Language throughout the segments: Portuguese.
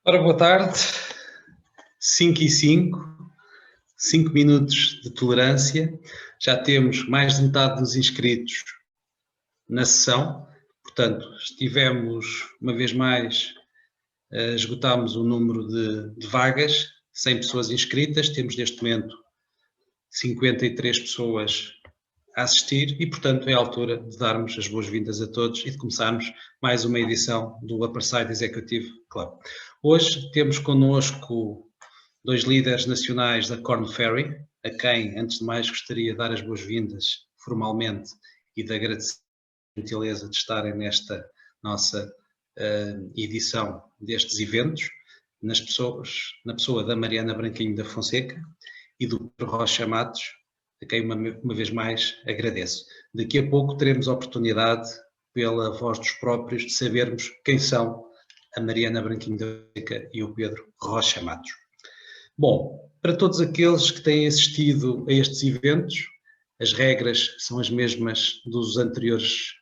Ora, boa tarde, 5 e 5 minutos de tolerância. Já temos mais de metade dos inscritos na sessão, portanto, estivemos uma vez mais, esgotámos o número de vagas, 100 pessoas inscritas, temos neste momento 53 pessoas a assistir e, portanto, é a altura de darmos as boas-vindas a todos e de começarmos mais uma edição do Upper Side Executive Club. Hoje temos connosco dois líderes nacionais da Korn Ferry, a quem, antes de mais, gostaria de dar as boas-vindas formalmente e de agradecer a gentileza de estarem nesta nossa edição destes eventos, na pessoa da Mariana Branquinho da Fonseca e do Pedro Rocha Matos, a quem uma vez mais agradeço. Daqui a pouco teremos a oportunidade, pela voz dos próprios, de sabermos quem são a Mariana Branquinho da Fonseca e o Pedro Rocha Matos. Bom, para todos aqueles que têm assistido a estes eventos, as regras são as mesmas dos anteriores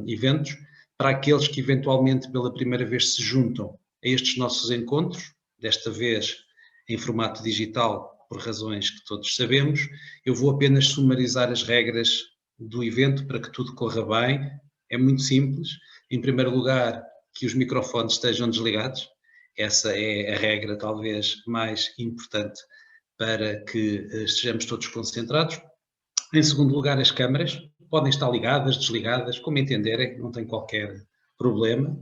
eventos. Para aqueles que eventualmente pela primeira vez se juntam a estes nossos encontros, desta vez em formato digital, por razões que todos sabemos, eu vou apenas sumarizar as regras do evento para que tudo corra bem. É muito simples. Em primeiro lugar, que os microfones estejam desligados. Essa é a regra talvez mais importante para que estejamos todos concentrados. Em segundo lugar, as câmaras podem estar ligadas, desligadas, como entenderem, não tem qualquer problema.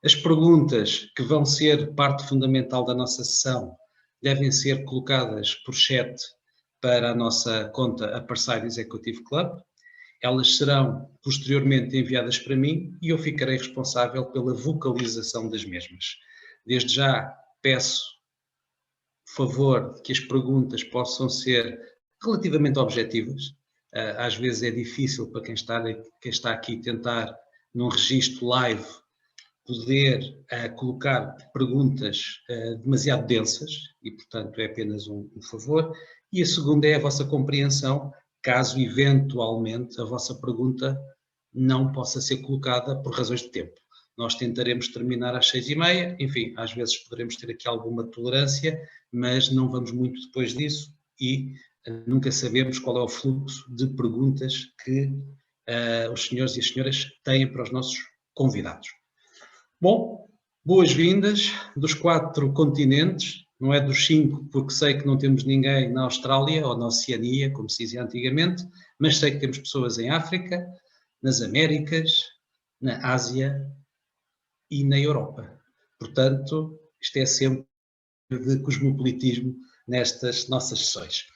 As perguntas que vão ser parte fundamental da nossa sessão devem ser colocadas por chat para a nossa conta Upper Side Executive Club. Elas serão posteriormente enviadas para mim e eu ficarei responsável pela vocalização das mesmas. Desde já peço favor de que as perguntas possam ser relativamente objetivas. Às vezes é difícil para quem está aqui tentar, num registro live, poder colocar perguntas demasiado densas e, portanto, é apenas um favor. E a segunda é a vossa compreensão, caso eventualmente a vossa pergunta não possa ser colocada por razões de tempo. Nós tentaremos terminar às 6h30, enfim, às vezes poderemos ter aqui alguma tolerância, mas não vamos muito depois disso e nunca sabemos qual é o fluxo de perguntas que os senhores e as senhoras têm para os nossos convidados. Bom, boas-vindas dos 4 continentes, não é dos 5, porque sei que não temos ninguém na Austrália ou na Oceania, como se dizia antigamente, mas sei que temos pessoas em África, nas Américas, na Ásia e na Europa. Portanto, isto é sempre de cosmopolitismo nestas nossas sessões.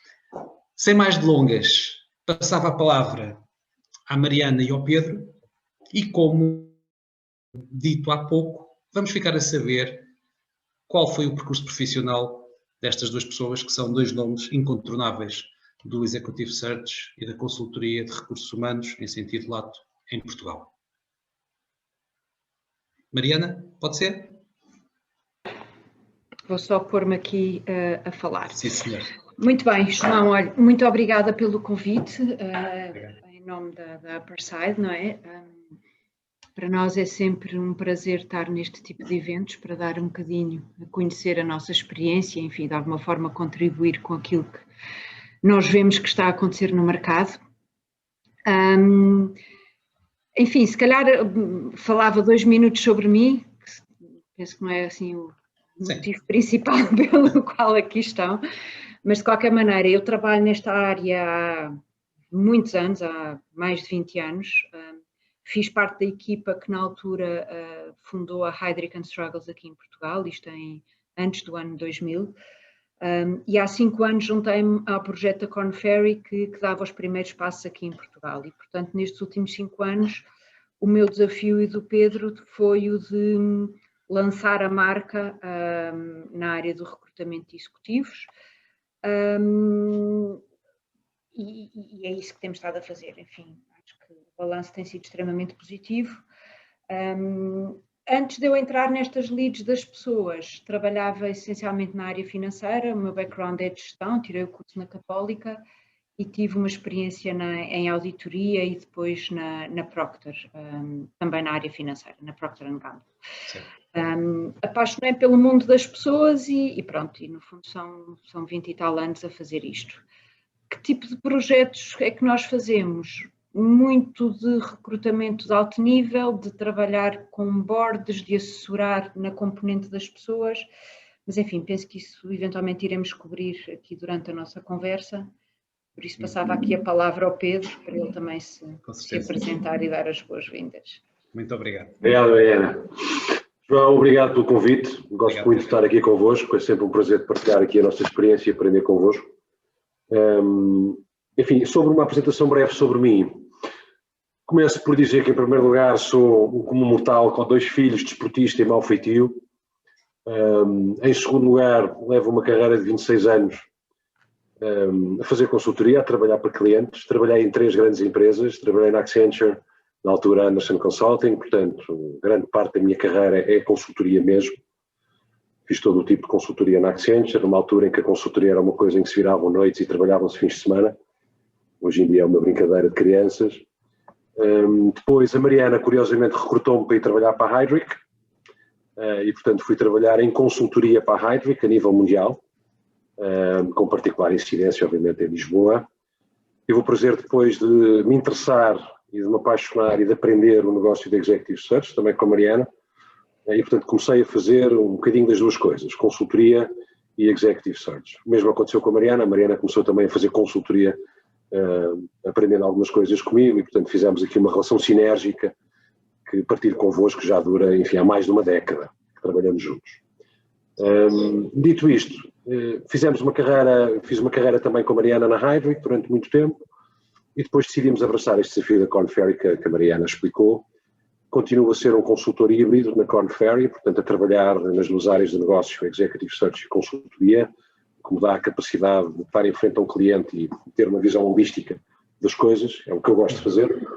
Sem mais delongas, passava a palavra à Mariana e ao Pedro e, como dito há pouco, vamos ficar a saber qual foi o percurso profissional destas duas pessoas, que são dois nomes incontornáveis do Executive Search e da consultoria de recursos humanos em sentido lato em Portugal. Mariana, pode ser? Vou só pôr-me aqui a falar. Sim, senhor. Muito bem, João, olha, muito obrigada pelo convite, em nome da Upper Side, não é? Para nós é sempre um prazer estar neste tipo de eventos, para dar um bocadinho a conhecer a nossa experiência, enfim, de alguma forma contribuir com aquilo que nós vemos que está a acontecer no mercado. Enfim, se calhar falava 2 minutos sobre mim, penso que não é assim o motivo principal pelo qual aqui estão, mas de qualquer maneira eu trabalho nesta área há muitos anos, há mais de 20 anos, fiz parte da equipa que na altura fundou a Heidrick & Struggles aqui em Portugal, isto antes do ano 2000, e há 5 anos juntei-me ao projeto da Korn Ferry que dava os primeiros passos aqui em Portugal e, portanto, nestes últimos 5 anos o meu desafio e do Pedro foi o de lançar a marca na área do recrutamento de executivos e é isso que temos estado a fazer, enfim, acho que o balanço tem sido extremamente positivo. Antes de eu entrar nestas leads das pessoas, trabalhava essencialmente na área financeira, o meu background é de gestão, tirei o curso na Católica e tive uma experiência em auditoria e depois na Procter, também na área financeira, na Procter & Gamble. Apaixonei pelo mundo das pessoas e pronto, e no fundo são 20 e tal anos a fazer isto. Que tipo de projetos é que nós fazemos? Muito de recrutamento de alto nível, de trabalhar com boards, de assessorar na componente das pessoas, mas enfim, penso que isso eventualmente iremos cobrir aqui durante a nossa conversa. Por isso passava aqui a palavra ao Pedro, para ele também se apresentar e dar as boas-vindas. Muito obrigado. Obrigado, Mariana. João, obrigado pelo convite. Gosto muito de estar aqui convosco. É sempre um prazer de partilhar aqui a nossa experiência e aprender convosco. Enfim, sobre uma apresentação breve sobre mim. Começo por dizer que, em primeiro lugar, sou como mortal com 2 filhos, desportista e mau feitio. Em segundo lugar, levo uma carreira de 26 anos a fazer consultoria, a trabalhar para clientes. Trabalhei em 3 grandes empresas, trabalhei na Accenture, na altura Anderson Consulting, portanto, grande parte da minha carreira é consultoria mesmo. Fiz todo o tipo de consultoria na Accenture, numa altura em que a consultoria era uma coisa em que se viravam noites e trabalhavam-se fins de semana. Hoje em dia é uma brincadeira de crianças. Depois a Mariana, curiosamente, recrutou-me para ir trabalhar para a Heidrick e, portanto, fui trabalhar em consultoria para a Heidrick a nível mundial. Com particular incidência, obviamente, em Lisboa. Tive o prazer depois de me interessar e de me apaixonar e de aprender o negócio de Executive Search, também com a Mariana, e, portanto, comecei a fazer um bocadinho das duas coisas, consultoria e Executive Search. O mesmo aconteceu com a Mariana começou também a fazer consultoria, aprendendo algumas coisas comigo, e, portanto, fizemos aqui uma relação sinérgica que partilho convosco já dura, enfim, há mais de uma década que trabalhamos juntos. Dito isto, fiz uma carreira também com a Mariana na Heidrick durante muito tempo e depois decidimos abraçar este desafio da Korn Ferry que a Mariana explicou. Continuo a ser um consultor híbrido na Korn Ferry, portanto a trabalhar nas 2 áreas de negócio, Executive Search e consultoria, que me dá a capacidade de estar em frente a um cliente e ter uma visão holística das coisas, é o que eu gosto de fazer.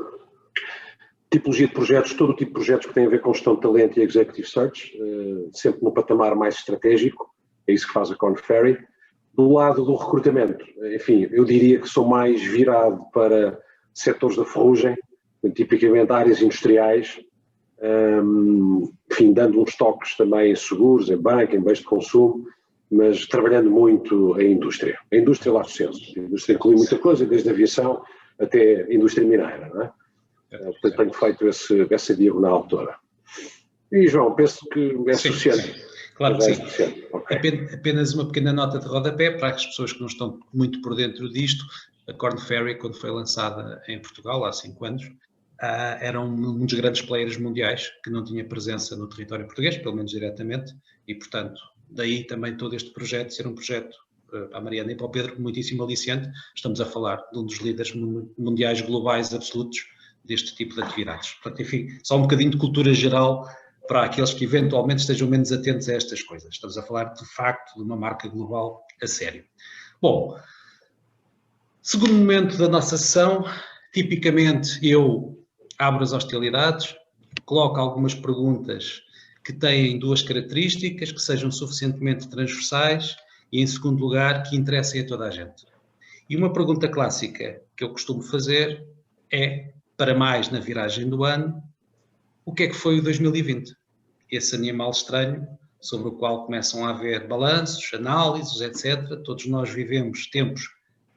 Tipologia de projetos, todo o tipo de projetos que têm a ver com gestão de talento e Executive Search, sempre no patamar mais estratégico, é isso que faz a Korn Ferry. Do lado do recrutamento, enfim, eu diria que sou mais virado para setores da ferrugem, tipicamente áreas industriais, enfim, dando uns toques também em seguros, em banco, em bens de consumo, mas trabalhando muito em indústria. A indústria lá do centro. A indústria inclui muita coisa, desde a aviação até a indústria mineira, não é? Portanto, tenho feito essa diagonal toda. E, João, penso que é suficiente. Claro que sim. Okay. Apenas uma pequena nota de rodapé para as pessoas que não estão muito por dentro disto. A Korn Ferry, quando foi lançada em Portugal, há 5 anos, era um dos grandes players mundiais que não tinha presença no território português, pelo menos diretamente, e, portanto, daí também todo este projeto ser um projeto, para a Mariana e para o Pedro, muitíssimo aliciante. Estamos a falar de um dos líderes mundiais globais absolutos deste tipo de atividades. Portanto, enfim, só um bocadinho de cultura geral para aqueles que eventualmente estejam menos atentos a estas coisas. Estamos a falar, de facto, de uma marca global a sério. Bom, segundo momento da nossa sessão, tipicamente eu abro as hostilidades, coloco algumas perguntas que têm 2 características, que sejam suficientemente transversais e, em segundo lugar, que interessem a toda a gente. E uma pergunta clássica que eu costumo fazer é, para mais na viragem do ano, o que é que foi o 2020? Esse animal estranho sobre o qual começam a haver balanços, análises, etc. Todos nós vivemos tempos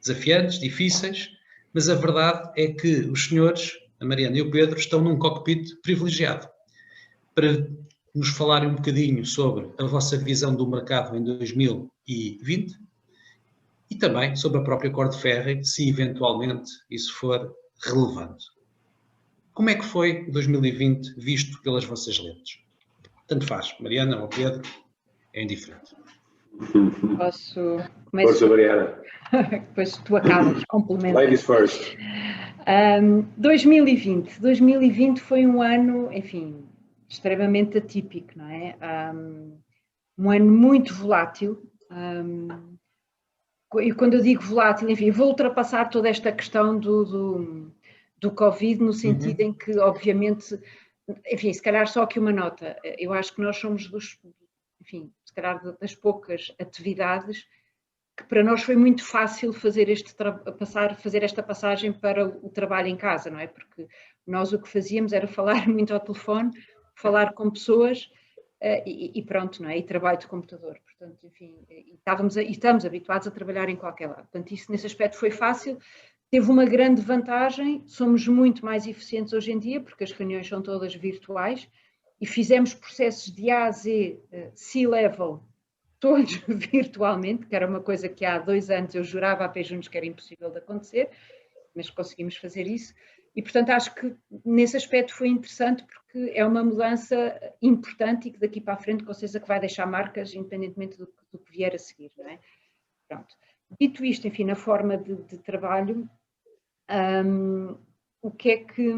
desafiantes, difíceis, mas a verdade é que os senhores, a Mariana e o Pedro, estão num cockpit privilegiado. Para nos falarem um bocadinho sobre a vossa visão do mercado em 2020 e também sobre a própria Korn Ferry, se eventualmente isso for relevante. Como é que foi 2020 visto pelas vossas lentes? Tanto faz, Mariana ou Pedro, é indiferente. Posso começar? Força, Mariana. Depois tu acabas, complementa. Ladies first. 2020 foi um ano, enfim, extremamente atípico, não é? Um ano muito volátil. E quando eu digo volátil, enfim, vou ultrapassar toda esta questão do Covid, no sentido em que, obviamente, enfim, se calhar só aqui uma nota, eu acho que nós somos se calhar das poucas atividades que para nós foi muito fácil fazer esta passagem para o trabalho em casa, não é? Porque nós o que fazíamos era falar muito ao telefone, falar com pessoas e pronto, não é? E trabalho de computador, portanto, enfim, estamos habituados a trabalhar em qualquer lado. Portanto, isso nesse aspecto foi fácil. Teve uma grande vantagem, somos muito mais eficientes hoje em dia, porque as reuniões são todas virtuais, e fizemos processos de A a Z, C-level, todos virtualmente, que era uma coisa que há 2 anos eu jurava a pé juntos que era impossível de acontecer, mas conseguimos fazer isso. E, portanto, acho que nesse aspecto foi interessante, porque é uma mudança importante e que daqui para a frente, com certeza, que vai deixar marcas, independentemente do que vier a seguir, não é? Pronto. Dito isto, enfim, na forma de trabalho, o que é que...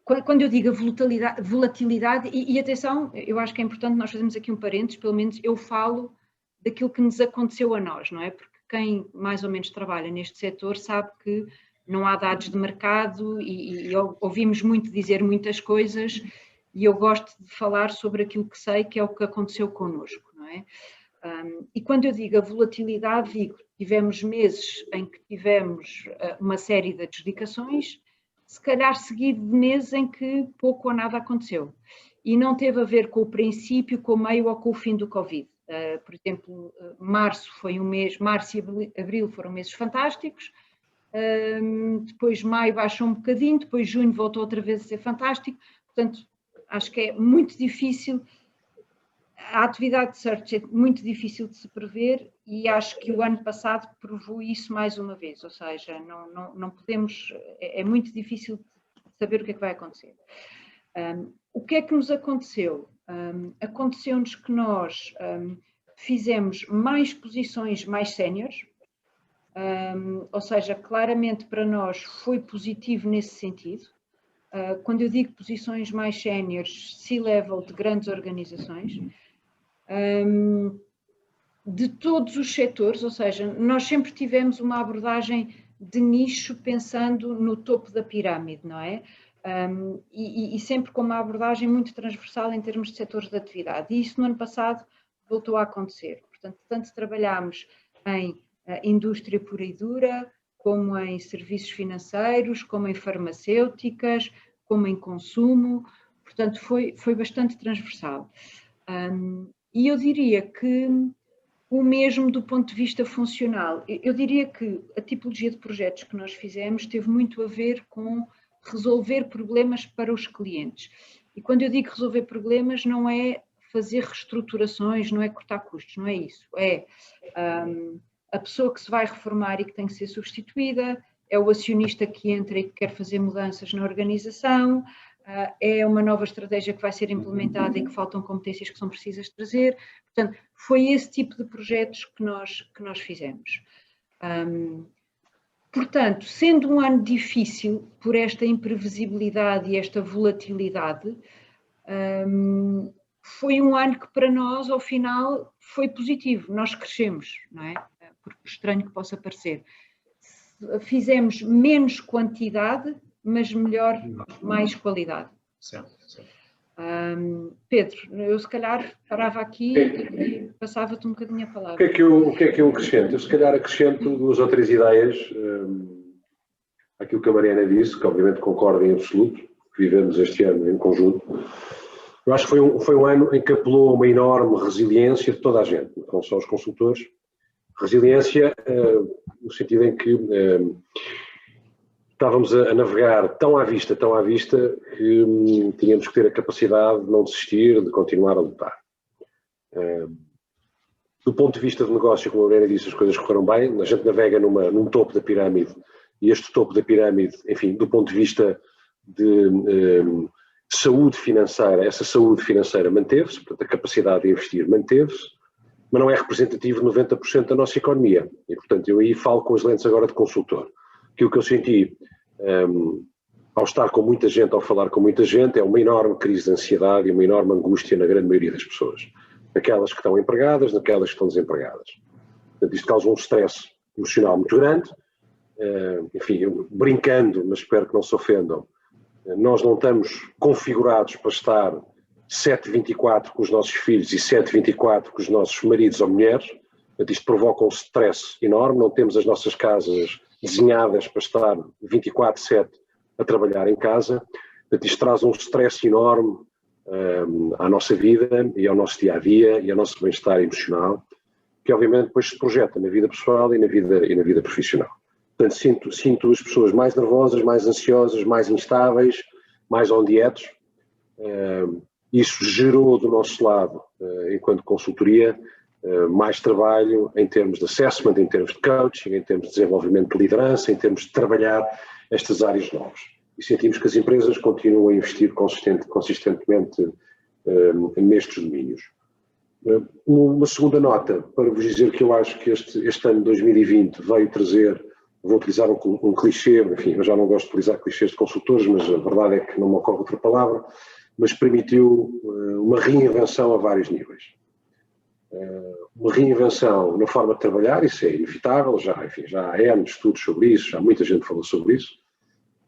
Quando eu digo a volatilidade, e atenção, eu acho que é importante nós fazermos aqui um parênteses, pelo menos eu falo daquilo que nos aconteceu a nós, não é? Porque quem mais ou menos trabalha neste setor sabe que não há dados de mercado e ouvimos muito dizer muitas coisas e eu gosto de falar sobre aquilo que sei, que é o que aconteceu connosco, não é? E quando eu digo a volatilidade, digo, tivemos meses em que tivemos uma série de adjudicações, se calhar seguido de meses em que pouco ou nada aconteceu. E não teve a ver com o princípio, com o meio ou com o fim do Covid. Por exemplo, março e abril foram meses fantásticos, depois maio baixou um bocadinho, depois junho voltou outra vez a ser fantástico, portanto, acho que é muito difícil, a atividade de search é muito difícil de se prever e acho que o ano passado provou isso mais uma vez, ou seja, não podemos, é muito difícil saber o que é que vai acontecer. O que é que nos aconteceu? Aconteceu-nos que nós fizemos mais posições mais séniores, ou seja, claramente para nós foi positivo nesse sentido. Quando eu digo posições mais séniores, C-level de grandes organizações, de todos os setores, ou seja, nós sempre tivemos uma abordagem de nicho pensando no topo da pirâmide, não é? E sempre com uma abordagem muito transversal em termos de setores de atividade. E isso no ano passado voltou a acontecer. Portanto, tanto trabalhámos em indústria pura e dura, como em serviços financeiros, como em farmacêuticas, como em consumo. Portanto, foi bastante transversal. E eu diria que o mesmo do ponto de vista funcional. Eu diria que a tipologia de projetos que nós fizemos teve muito a ver com resolver problemas para os clientes. E quando eu digo resolver problemas, não é fazer reestruturações, não é cortar custos, não é isso. É a pessoa que se vai reformar e que tem que ser substituída, é o acionista que entra e que quer fazer mudanças na organização, é uma nova estratégia que vai ser implementada e que faltam competências que são precisas trazer. Portanto, foi esse tipo de projetos que nós fizemos. Portanto, sendo um ano difícil por esta imprevisibilidade e esta volatilidade, foi um ano que para nós, ao final, foi positivo. Nós crescemos, não é? Por estranho que possa parecer. Fizemos menos quantidade, mas mais qualidade. Certo, certo. Pedro, eu se calhar parava aqui e passava-te um bocadinho a palavra. O que é que eu acrescento? Eu se calhar acrescento 2 ou 3 ideias àquilo que a Mariana disse, que obviamente concordo em absoluto, que vivemos este ano em conjunto. Eu acho que foi um ano em que apelou uma enorme resiliência de toda a gente, não só os consultores. Resiliência no sentido em que estávamos a navegar tão à vista, que tínhamos que ter a capacidade de não desistir, de continuar a lutar. Do ponto de vista de negócio, como a Mariana disse, as coisas correram bem, a gente navega num topo da pirâmide, e este topo da pirâmide, enfim, do ponto de vista de saúde financeira, essa saúde financeira manteve-se, portanto a capacidade de investir manteve-se, mas não é representativo de 90% da nossa economia. E, portanto, eu aí falo com as lentes agora de consultor. Aquilo que eu senti ao estar com muita gente, ao falar com muita gente, é uma enorme crise de ansiedade e uma enorme angústia na grande maioria das pessoas. Naquelas que estão empregadas, naquelas que estão desempregadas. Portanto, isto causa um stress emocional muito grande. Enfim, eu, brincando, mas espero que não se ofendam, nós não estamos configurados para estar 7/24 com os nossos filhos e 7/24 com os nossos maridos ou mulheres. Isto provoca um stress enorme, não temos as nossas casas desenhadas para estar 24/7 a trabalhar em casa. Isto traz um stress enorme à nossa vida e ao nosso dia-a-dia e ao nosso bem-estar emocional, que obviamente depois se projeta na vida pessoal e na vida profissional. Portanto, sinto as pessoas mais nervosas, mais ansiosas, mais instáveis, mais on dietes. Isso gerou do nosso lado, enquanto consultoria, mais trabalho em termos de assessment, em termos de coaching, em termos de desenvolvimento de liderança, em termos de trabalhar estas áreas novas. E sentimos que as empresas continuam a investir consistentemente nestes domínios. Uma segunda nota, para vos dizer que eu acho que este ano de 2020 veio trazer, vou utilizar um clichê, enfim, eu já não gosto de utilizar clichês de consultores, mas a verdade é que não me ocorre outra palavra, mas permitiu uma reinvenção a vários níveis. Uma reinvenção na forma de trabalhar, isso é inevitável, já há anos estudos sobre isso, já muita gente falou sobre isso,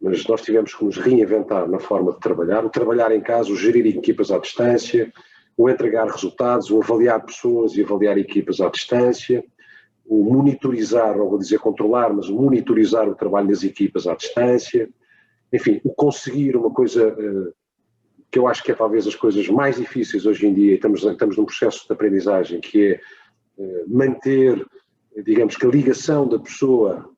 mas nós tivemos que nos reinventar na forma de trabalhar, o trabalhar em casa, o gerir equipas à distância, o entregar resultados, o avaliar pessoas e avaliar equipas à distância, o monitorizar, não vou dizer controlar, mas o monitorizar o trabalho das equipas à distância, enfim, o conseguir uma coisa que eu acho que é talvez as coisas mais difíceis hoje em dia, e estamos num processo de aprendizagem, que é manter, digamos que a ligação da pessoa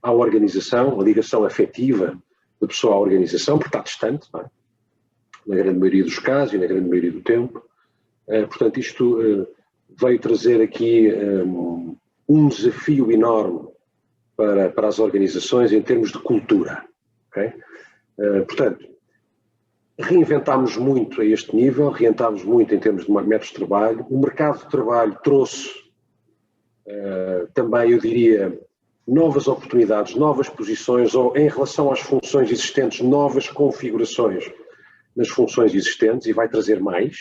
à organização, a ligação afetiva da pessoa à organização, porque está distante, não é? Na grande maioria dos casos e na grande maioria do tempo. Portanto, isto veio trazer aqui um desafio enorme para as organizações em termos de cultura. Okay? Portanto, reinventámos muito a este nível, reinventámos muito em termos de métodos de trabalho. O mercado de trabalho trouxe também, eu diria, novas oportunidades, novas posições, ou em relação às funções existentes, novas configurações nas funções existentes, e vai trazer mais.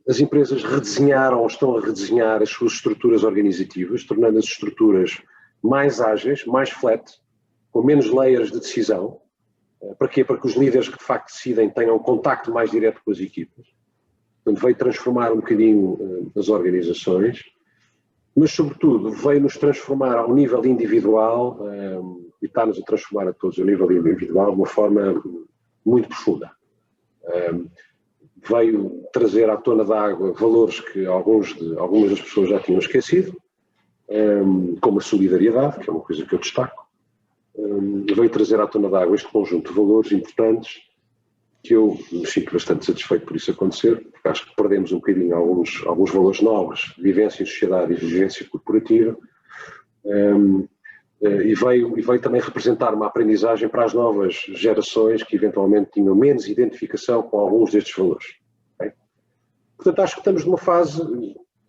As empresas redesenharam ou estão a redesenhar as suas estruturas organizativas, tornando as estruturas mais ágeis, mais flat, com menos layers de decisão. Para quê? Para que os líderes que de facto decidem tenham contacto mais direto com as equipas. Portanto, veio transformar um bocadinho as organizações, mas sobretudo veio nos transformar ao nível individual, e está-nos a transformar a todos ao nível individual de uma forma muito profunda. Veio trazer à tona d'água valores que algumas das pessoas já tinham esquecido, como a solidariedade, que é uma coisa que eu destaco. Veio trazer à tona d'água este conjunto de valores importantes que eu me sinto bastante satisfeito por isso acontecer, porque acho que perdemos um bocadinho alguns valores novos de vivência em sociedade e de vivência corporativa, e veio também representar uma aprendizagem para as novas gerações que eventualmente tinham menos identificação com alguns destes valores. Okay? Portanto, acho que estamos numa fase,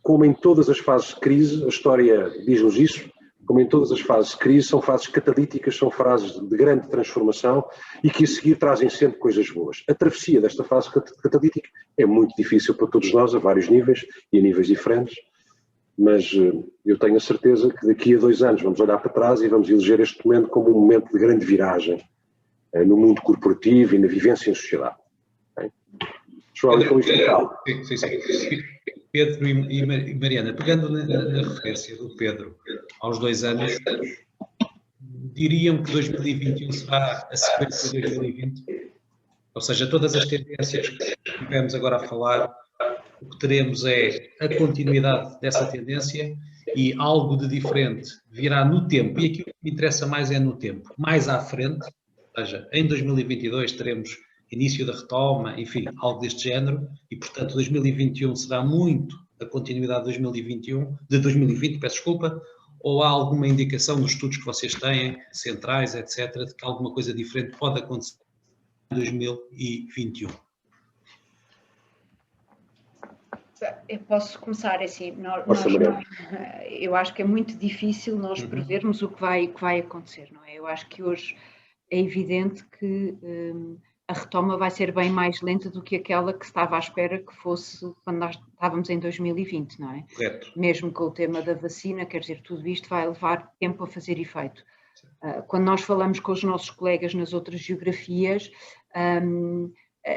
como em todas as fases de crise, a história diz-nos isso, como em todas as fases de crise, são fases catalíticas, são fases de grande transformação e que a seguir trazem sempre coisas boas. A travessia desta fase catalítica é muito difícil para todos nós, a vários níveis e a níveis diferentes, mas eu tenho a certeza que daqui a 2 anos vamos olhar para trás e vamos eleger este momento como um momento de grande viragem no mundo corporativo e na vivência em sociedade. Okay? João, com isto sim. Pedro e Mariana, pegando na referência do Pedro aos 2 anos, diriam que 2021 será a sequência de 2020? Ou seja, todas as tendências que estivemos agora a falar, o que teremos é a continuidade dessa tendência e algo de diferente virá no tempo, e aqui o que me interessa mais é no tempo, mais à frente, ou seja, em 2022 teremos início da retoma, enfim, algo deste género, e portanto 2021 será muito a continuidade de 2020, peço desculpa, ou há alguma indicação nos estudos que vocês têm, centrais, etc., de que alguma coisa diferente pode acontecer em 2021? Eu posso começar assim, eu acho que é muito difícil nós prevermos o que vai acontecer, não é? Eu acho que hoje é evidente que a retoma vai ser bem mais lenta do que aquela que estava à espera que fosse quando nós estávamos em 2020, não é? Correto. Mesmo com o tema da vacina, quer dizer, tudo isto vai levar tempo a fazer efeito. Quando nós falamos com os nossos colegas nas outras geografias,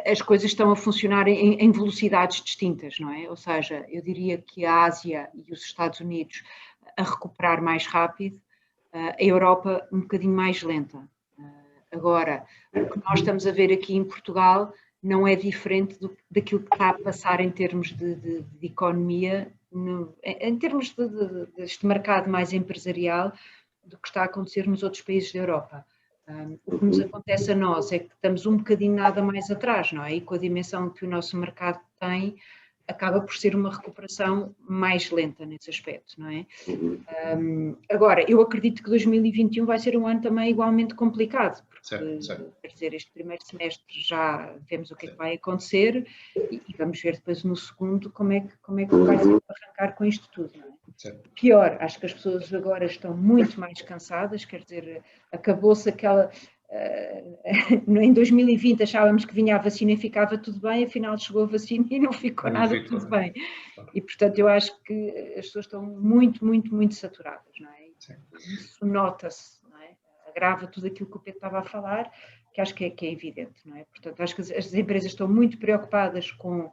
as coisas estão a funcionar em velocidades distintas, não é? Ou seja, eu diria que a Ásia e os Estados Unidos a recuperar mais rápido, a Europa um bocadinho mais lenta. Agora, o que nós estamos a ver aqui em Portugal não é diferente daquilo que está a passar em termos de economia, em termos deste mercado mais empresarial, do que está a acontecer nos outros países da Europa. O que nos acontece a nós é que estamos um bocadinho nada mais atrás, não é? E com a dimensão que o nosso mercado tem, acaba por ser uma recuperação mais lenta nesse aspecto, não é? Agora, eu acredito que 2021 vai ser um ano também igualmente complicado, porque, certo. Quer dizer, este primeiro semestre já vemos o que é que vai acontecer e vamos ver depois no segundo como é que vai arrancar com isto tudo, não é? Certo. Pior, acho que as pessoas agora estão muito mais cansadas, quer dizer, acabou-se aquela... em 2020 achávamos que vinha a vacina e ficava tudo bem, afinal chegou a vacina e não ficou nada tudo bem. E portanto eu acho que as pessoas estão muito, muito, muito saturadas, não é? Isso nota-se, não é? Agrava tudo aquilo que o Pedro estava a falar, que acho que é evidente, não é? Portanto, acho que as empresas estão muito preocupadas com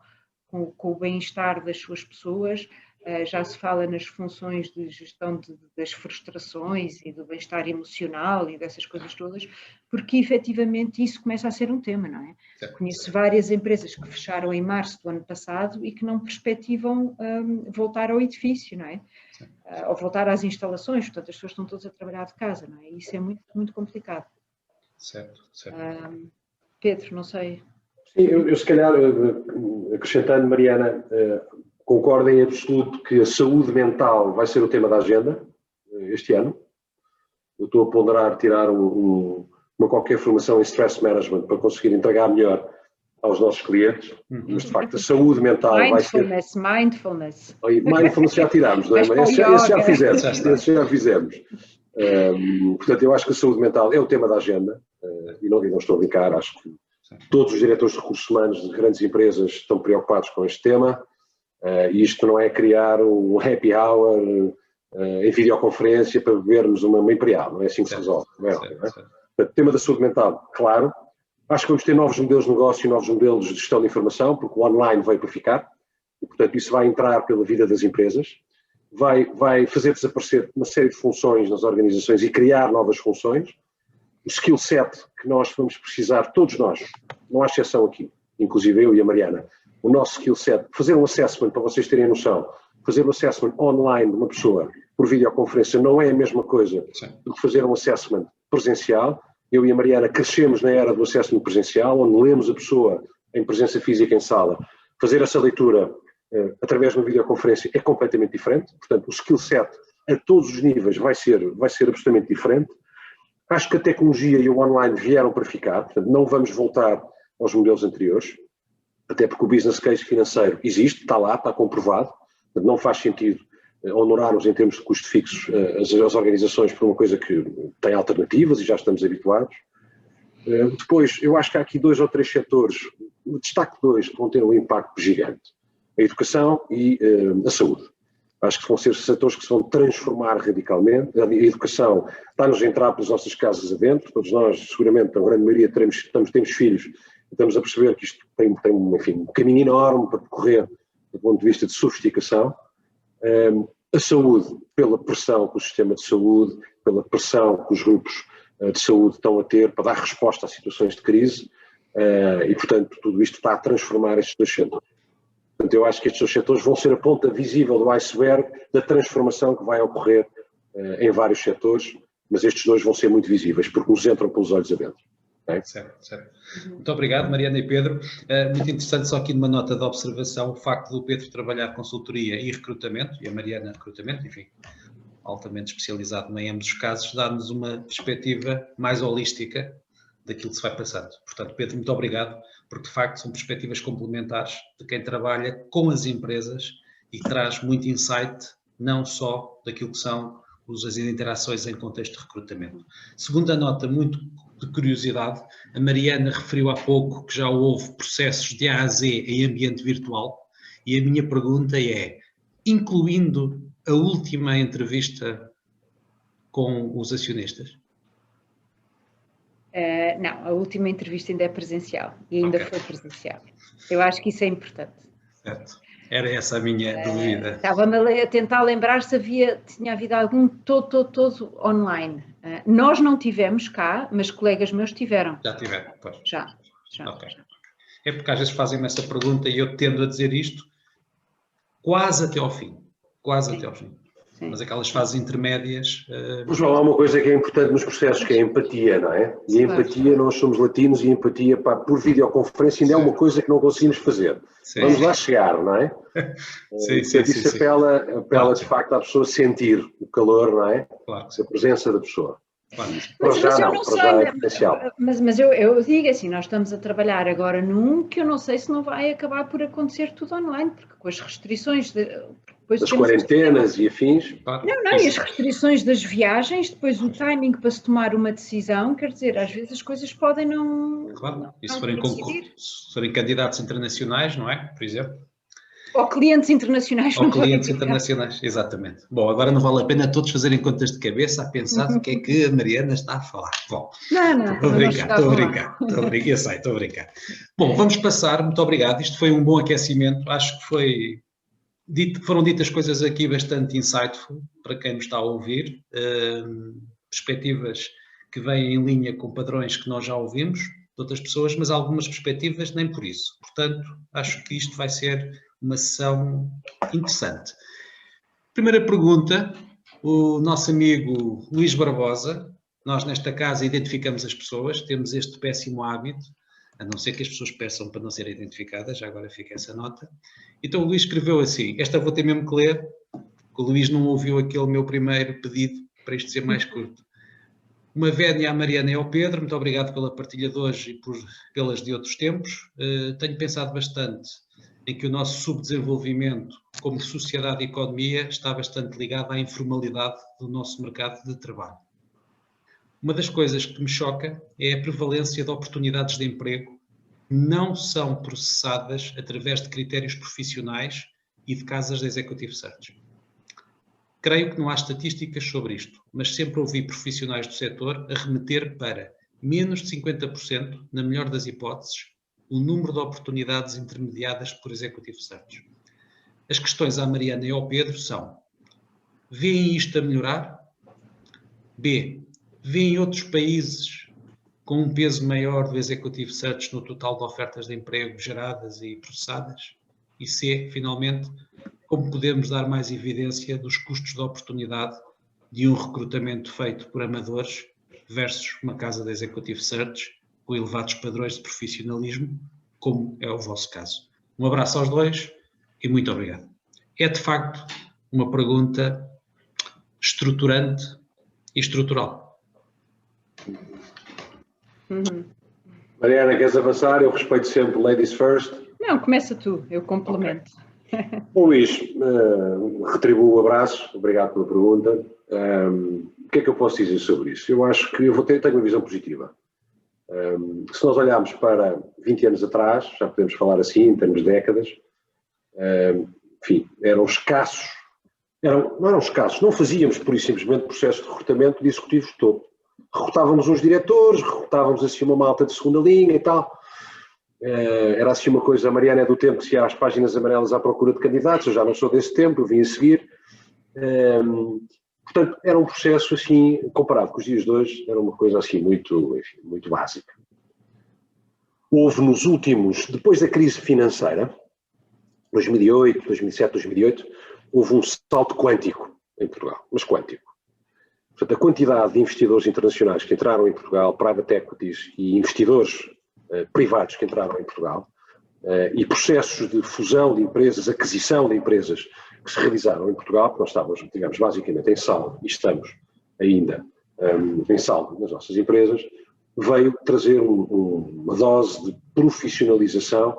o bem-estar das suas pessoas. Já se fala nas funções de gestão das frustrações e do bem-estar emocional e dessas coisas todas, porque efetivamente isso começa a ser um tema, não é? Certo. Conheço várias empresas que fecharam em março do ano passado e que não perspectivam voltar ao edifício, não é? Ou voltar às instalações, portanto as pessoas estão todas a trabalhar de casa, não é? E isso é muito, muito complicado. Certo. Pedro, não sei. Sim, eu se calhar, acrescentando, Mariana, concordo em absoluto que a saúde mental vai ser o tema da agenda este ano. Eu estou a ponderar tirar uma qualquer formação em stress management para conseguir entregar melhor aos nossos clientes, mas de facto a saúde mental vai ser... Mindfulness. Mindfulness já tirámos, não é? Mas esse já fizemos. Portanto, eu acho que a saúde mental é o tema da agenda e não estou a brincar, acho que todos os diretores de recursos humanos de grandes empresas estão preocupados com este tema. E isto não é criar um happy hour em videoconferência para bebermos uma imperial, não é assim que se resolve. Não é? Portanto, o tema da saúde mental, claro. Acho que vamos ter novos modelos de negócio e novos modelos de gestão de informação, porque o online veio para ficar, e portanto isso vai entrar pela vida das empresas, vai fazer desaparecer uma série de funções nas organizações e criar novas funções. O skill set que nós vamos precisar, todos nós, não há exceção aqui, inclusive eu e a Mariana, o nosso skill set, fazer um assessment, para vocês terem noção, fazer um assessment online de uma pessoa por videoconferência não é a mesma coisa do que fazer um assessment presencial. Eu e a Mariana crescemos na era do assessment presencial, onde lemos a pessoa em presença física em sala. Fazer essa leitura através de uma videoconferência é completamente diferente, portanto o skill set a todos os níveis vai ser absolutamente diferente. Acho que a tecnologia e o online vieram para ficar, portanto não vamos voltar aos modelos anteriores. Até porque o business case financeiro existe, está lá, está comprovado, não faz sentido honorarmos em termos de custo fixos as organizações por uma coisa que tem alternativas e já estamos habituados. Depois, eu acho que há aqui 2 ou 3 setores, destaco 2, que vão ter um impacto gigante. A educação e a saúde. Acho que vão ser setores que se vão transformar radicalmente. A educação está-nos a entrar pelas nossas casas adentro, todos nós, seguramente, a grande maioria, temos filhos, estamos a perceber que isto tem enfim, um caminho enorme para percorrer do ponto de vista de sofisticação. A saúde, pela pressão que o sistema de saúde, pela pressão que os grupos de saúde estão a ter para dar resposta a situações de crise, e portanto tudo isto está a transformar estes 2 setores. Portanto, eu acho que estes 2 setores vão ser a ponta visível do iceberg da transformação que vai ocorrer em vários setores, mas estes 2 vão ser muito visíveis, porque nos entram pelos olhos adentro. É? Certo. Muito obrigado, Mariana e Pedro. Muito interessante, só aqui numa nota de observação, o facto do Pedro trabalhar consultoria e recrutamento, e a Mariana recrutamento, enfim, altamente especializado em ambos os casos, dá-nos uma perspectiva mais holística daquilo que se vai passando. Portanto, Pedro, muito obrigado, porque de facto são perspectivas complementares de quem trabalha com as empresas e que traz muito insight, não só daquilo que são as interações em contexto de recrutamento. Segunda nota, muito de curiosidade, a Mariana referiu há pouco que já houve processos de A a Z em ambiente virtual e a minha pergunta é, incluindo a última entrevista com os acionistas? Não, a última entrevista ainda é presencial e ainda foi presencial. Eu acho que isso é importante. Certo. Era essa a minha dúvida. Estava-me a tentar lembrar se tinha havido algum todo online. Nós não tivemos cá, mas colegas meus tiveram. Já tiveram, pois. Já. Okay. É porque às vezes fazem-me essa pergunta e eu tendo a dizer isto quase até ao fim. Sim. Mas aquelas fases intermédias... Mas há uma coisa que é importante nos processos, que é a empatia, não é? E a empatia, nós somos latinos e a empatia por videoconferência ainda é uma coisa que não conseguimos fazer. Sim. Vamos lá chegar, não é? Isso apela de facto à pessoa sentir o calor, não é? Claro. A presença da pessoa. Claro. Mas eu digo assim, nós estamos a trabalhar agora num que eu não sei se não vai acabar por acontecer tudo online, porque com as restrições... As quarentenas e afins. Não, e as restrições das viagens, depois o timing para se tomar uma decisão, quer dizer, às vezes as coisas podem não... Claro, e se forem candidatos internacionais, não é? Por exemplo. Ou clientes internacionais. Ou clientes internacionais, exatamente. Bom, agora não vale a pena todos fazerem contas de cabeça a pensar do que é que a Mariana está a falar. Bom, estou a brincar. Bom, vamos passar, muito obrigado, isto foi um bom aquecimento, acho que foram ditas coisas aqui bastante insightful para quem nos está a ouvir, perspectivas que vêm em linha com padrões que nós já ouvimos de outras pessoas, mas algumas perspectivas nem por isso. Portanto, acho que isto vai ser uma sessão interessante. Primeira pergunta, o nosso amigo Luís Barbosa, nós nesta casa identificamos as pessoas, temos este péssimo hábito, a não ser que as pessoas peçam para não serem identificadas, já agora fica essa nota. Então o Luís escreveu assim, esta vou ter mesmo que ler, porque o Luís não ouviu aquele meu primeiro pedido para isto ser mais curto. Uma vénia à Mariana e ao Pedro, muito obrigado pela partilha de hoje e pelas de outros tempos. Tenho pensado bastante em que o nosso subdesenvolvimento como sociedade e economia está bastante ligado à informalidade do nosso mercado de trabalho. Uma das coisas que me choca é a prevalência de oportunidades de emprego que não são processadas através de critérios profissionais e de casas de executive search. Creio que não há estatísticas sobre isto, mas sempre ouvi profissionais do setor a remeter para menos de 50%, na melhor das hipóteses, o número de oportunidades intermediadas por executive search. As questões à Mariana e ao Pedro são: veem isto a melhorar? B. Veem outros países com um peso maior do executive search no total de ofertas de emprego geradas e processadas? E C, finalmente, como podemos dar mais evidência dos custos de oportunidade de um recrutamento feito por amadores versus uma casa de executive search com elevados padrões de profissionalismo, como é o vosso caso? Um abraço aos dois e muito obrigado. É de facto uma pergunta estruturante e estrutural. Mariana, queres avançar? Eu respeito sempre ladies first. Não, começa tu, eu complemento. Okay. Bom, Luís, retribuo o abraço, obrigado pela pergunta. O que é que eu posso dizer sobre isso? Eu acho que tenho uma visão positiva. Se nós olharmos para 20 anos atrás, já podemos falar assim, em termos de décadas, enfim, eram escassos, não eram escassos, não fazíamos pura e simplesmente processo de recrutamento de executivos de topo. Recrutávamos uns diretores, recrutávamos assim uma malta de segunda linha e tal. Era assim uma coisa, a Mariana é do tempo que se ia às páginas amarelas à procura de candidatos, eu já não sou desse tempo, eu vim a seguir. Portanto, era um processo assim, comparado com os dias de hoje, era uma coisa assim muito, enfim, muito básica. Houve nos últimos, depois da crise financeira, 2008, 2007, 2008, houve um salto quântico em Portugal, mas quântico. Portanto, a quantidade de investidores internacionais que entraram em Portugal, private equities e investidores privados que entraram em Portugal, e processos de fusão de empresas, aquisição de empresas que se realizaram em Portugal, porque nós estávamos, digamos, basicamente em saldo, e estamos ainda em saldo nas nossas empresas, veio trazer uma dose de profissionalização,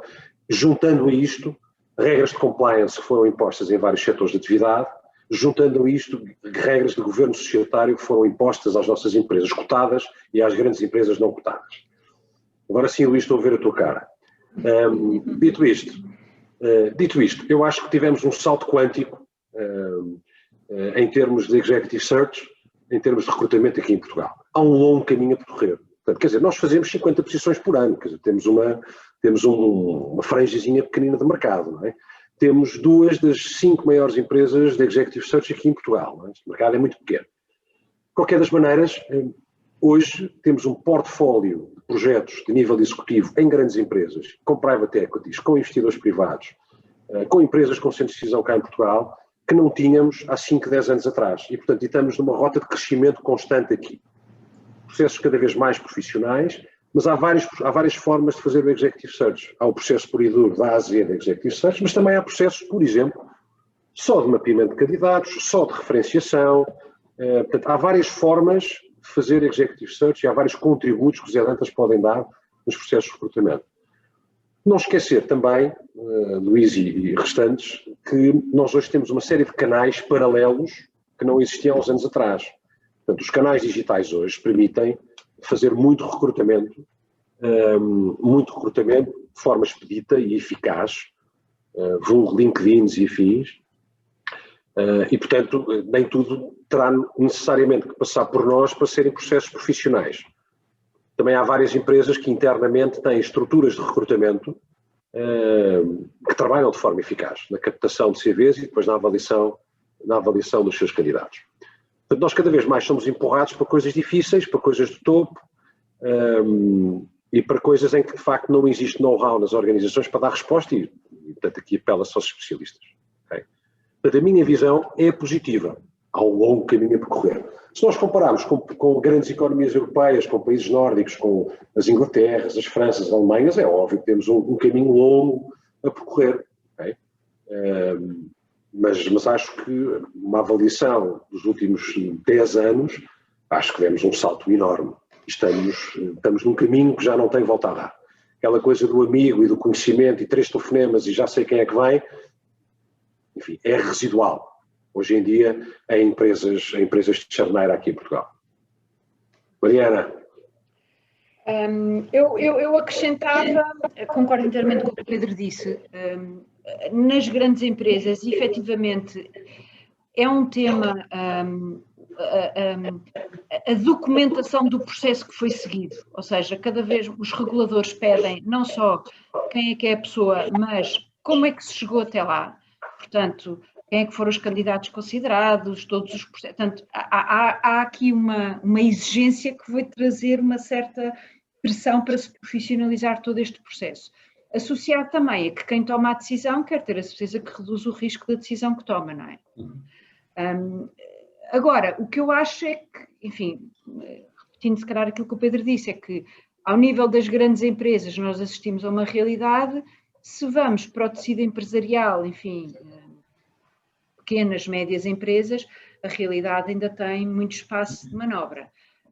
juntando a isto regras de compliance que foram impostas em vários setores de atividade, juntando a isto regras de governo societário que foram impostas às nossas empresas cotadas e às grandes empresas não cotadas. Agora sim, Luís, estou a ver a tua cara. Dito isto, eu acho que tivemos um salto quântico em termos de executive search, em termos de recrutamento aqui em Portugal. Há um longo caminho a percorrer. Portanto, quer dizer, nós fazemos 50 posições por ano, quer dizer, temos uma franjazinha pequenina de mercado, não é? Temos 2 das 5 maiores empresas de Executive Search aqui em Portugal, não é? Este mercado é muito pequeno. De qualquer das maneiras, hoje temos um portfólio de projetos de nível executivo em grandes empresas, com private equities, com investidores privados, com empresas com centros de decisão cá em Portugal, que não tínhamos há 5, 10 anos atrás. E, portanto, estamos numa rota de crescimento constante aqui. Processos cada vez mais profissionais, mas há várias formas de fazer o Executive Search. Há o processo puro e duro da A a Z da Executive Search, mas também há processos, por exemplo, só de mapeamento de candidatos, só de referenciação. Portanto, há várias formas de fazer Executive Search e há vários contributos que os headhunters podem dar nos processos de recrutamento. Não esquecer também, Luís e restantes, que nós hoje temos uma série de canais paralelos que não existiam há uns anos atrás. Portanto, os canais digitais hoje permitem fazer muito recrutamento de forma expedita e eficaz, vulgo LinkedIns e afins, e, portanto, nem tudo terá necessariamente que passar por nós para serem processos profissionais. Também há várias empresas que internamente têm estruturas de recrutamento que trabalham de forma eficaz na captação de CVs e depois na avaliação dos seus candidatos. Portanto, nós cada vez mais somos empurrados para coisas difíceis, para coisas de topo e para coisas em que de facto não existe know-how nas organizações para dar resposta e portanto aqui apela-se aos especialistas. Okay? Portanto, a minha visão é positiva. Há um longo caminho a percorrer. Se nós compararmos com grandes economias europeias, com países nórdicos, com as Inglaterras, as Franças, as Alemanhas, é óbvio que temos um caminho longo a percorrer. Okay? Mas acho que uma avaliação dos últimos 10 anos, acho que demos um salto enorme. Estamos num caminho que já não tem volta a dar. Aquela coisa do amigo e do conhecimento e 3 telefonemas e já sei quem é que vem, enfim, é residual. Hoje em dia, em empresas de charneira aqui em Portugal. Mariana. Eu acrescentava, concordo inteiramente com o que o Pedro disse, nas grandes empresas, efetivamente, é um tema, a documentação do processo que foi seguido, ou seja, cada vez os reguladores pedem não só quem é a pessoa, mas como é que se chegou até lá, portanto, quem é que foram os candidatos considerados, todos os processos, portanto, há aqui uma exigência que vai trazer uma certa pressão para se profissionalizar todo este processo. Associado também a que quem toma a decisão quer ter a certeza que reduz o risco da decisão que toma, não é? Agora, o que eu acho é que, enfim, repetindo se calhar aquilo que o Pedro disse, é que ao nível das grandes empresas nós assistimos a uma realidade, se vamos para o tecido empresarial, enfim, pequenas, médias empresas, a realidade ainda tem muito espaço de manobra.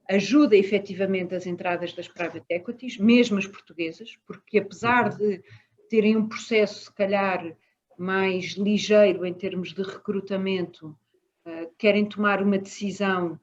Ajuda efetivamente as entradas das private equities, mesmo as portuguesas, porque apesar de terem um processo, se calhar, mais ligeiro em termos de recrutamento, querem tomar uma decisão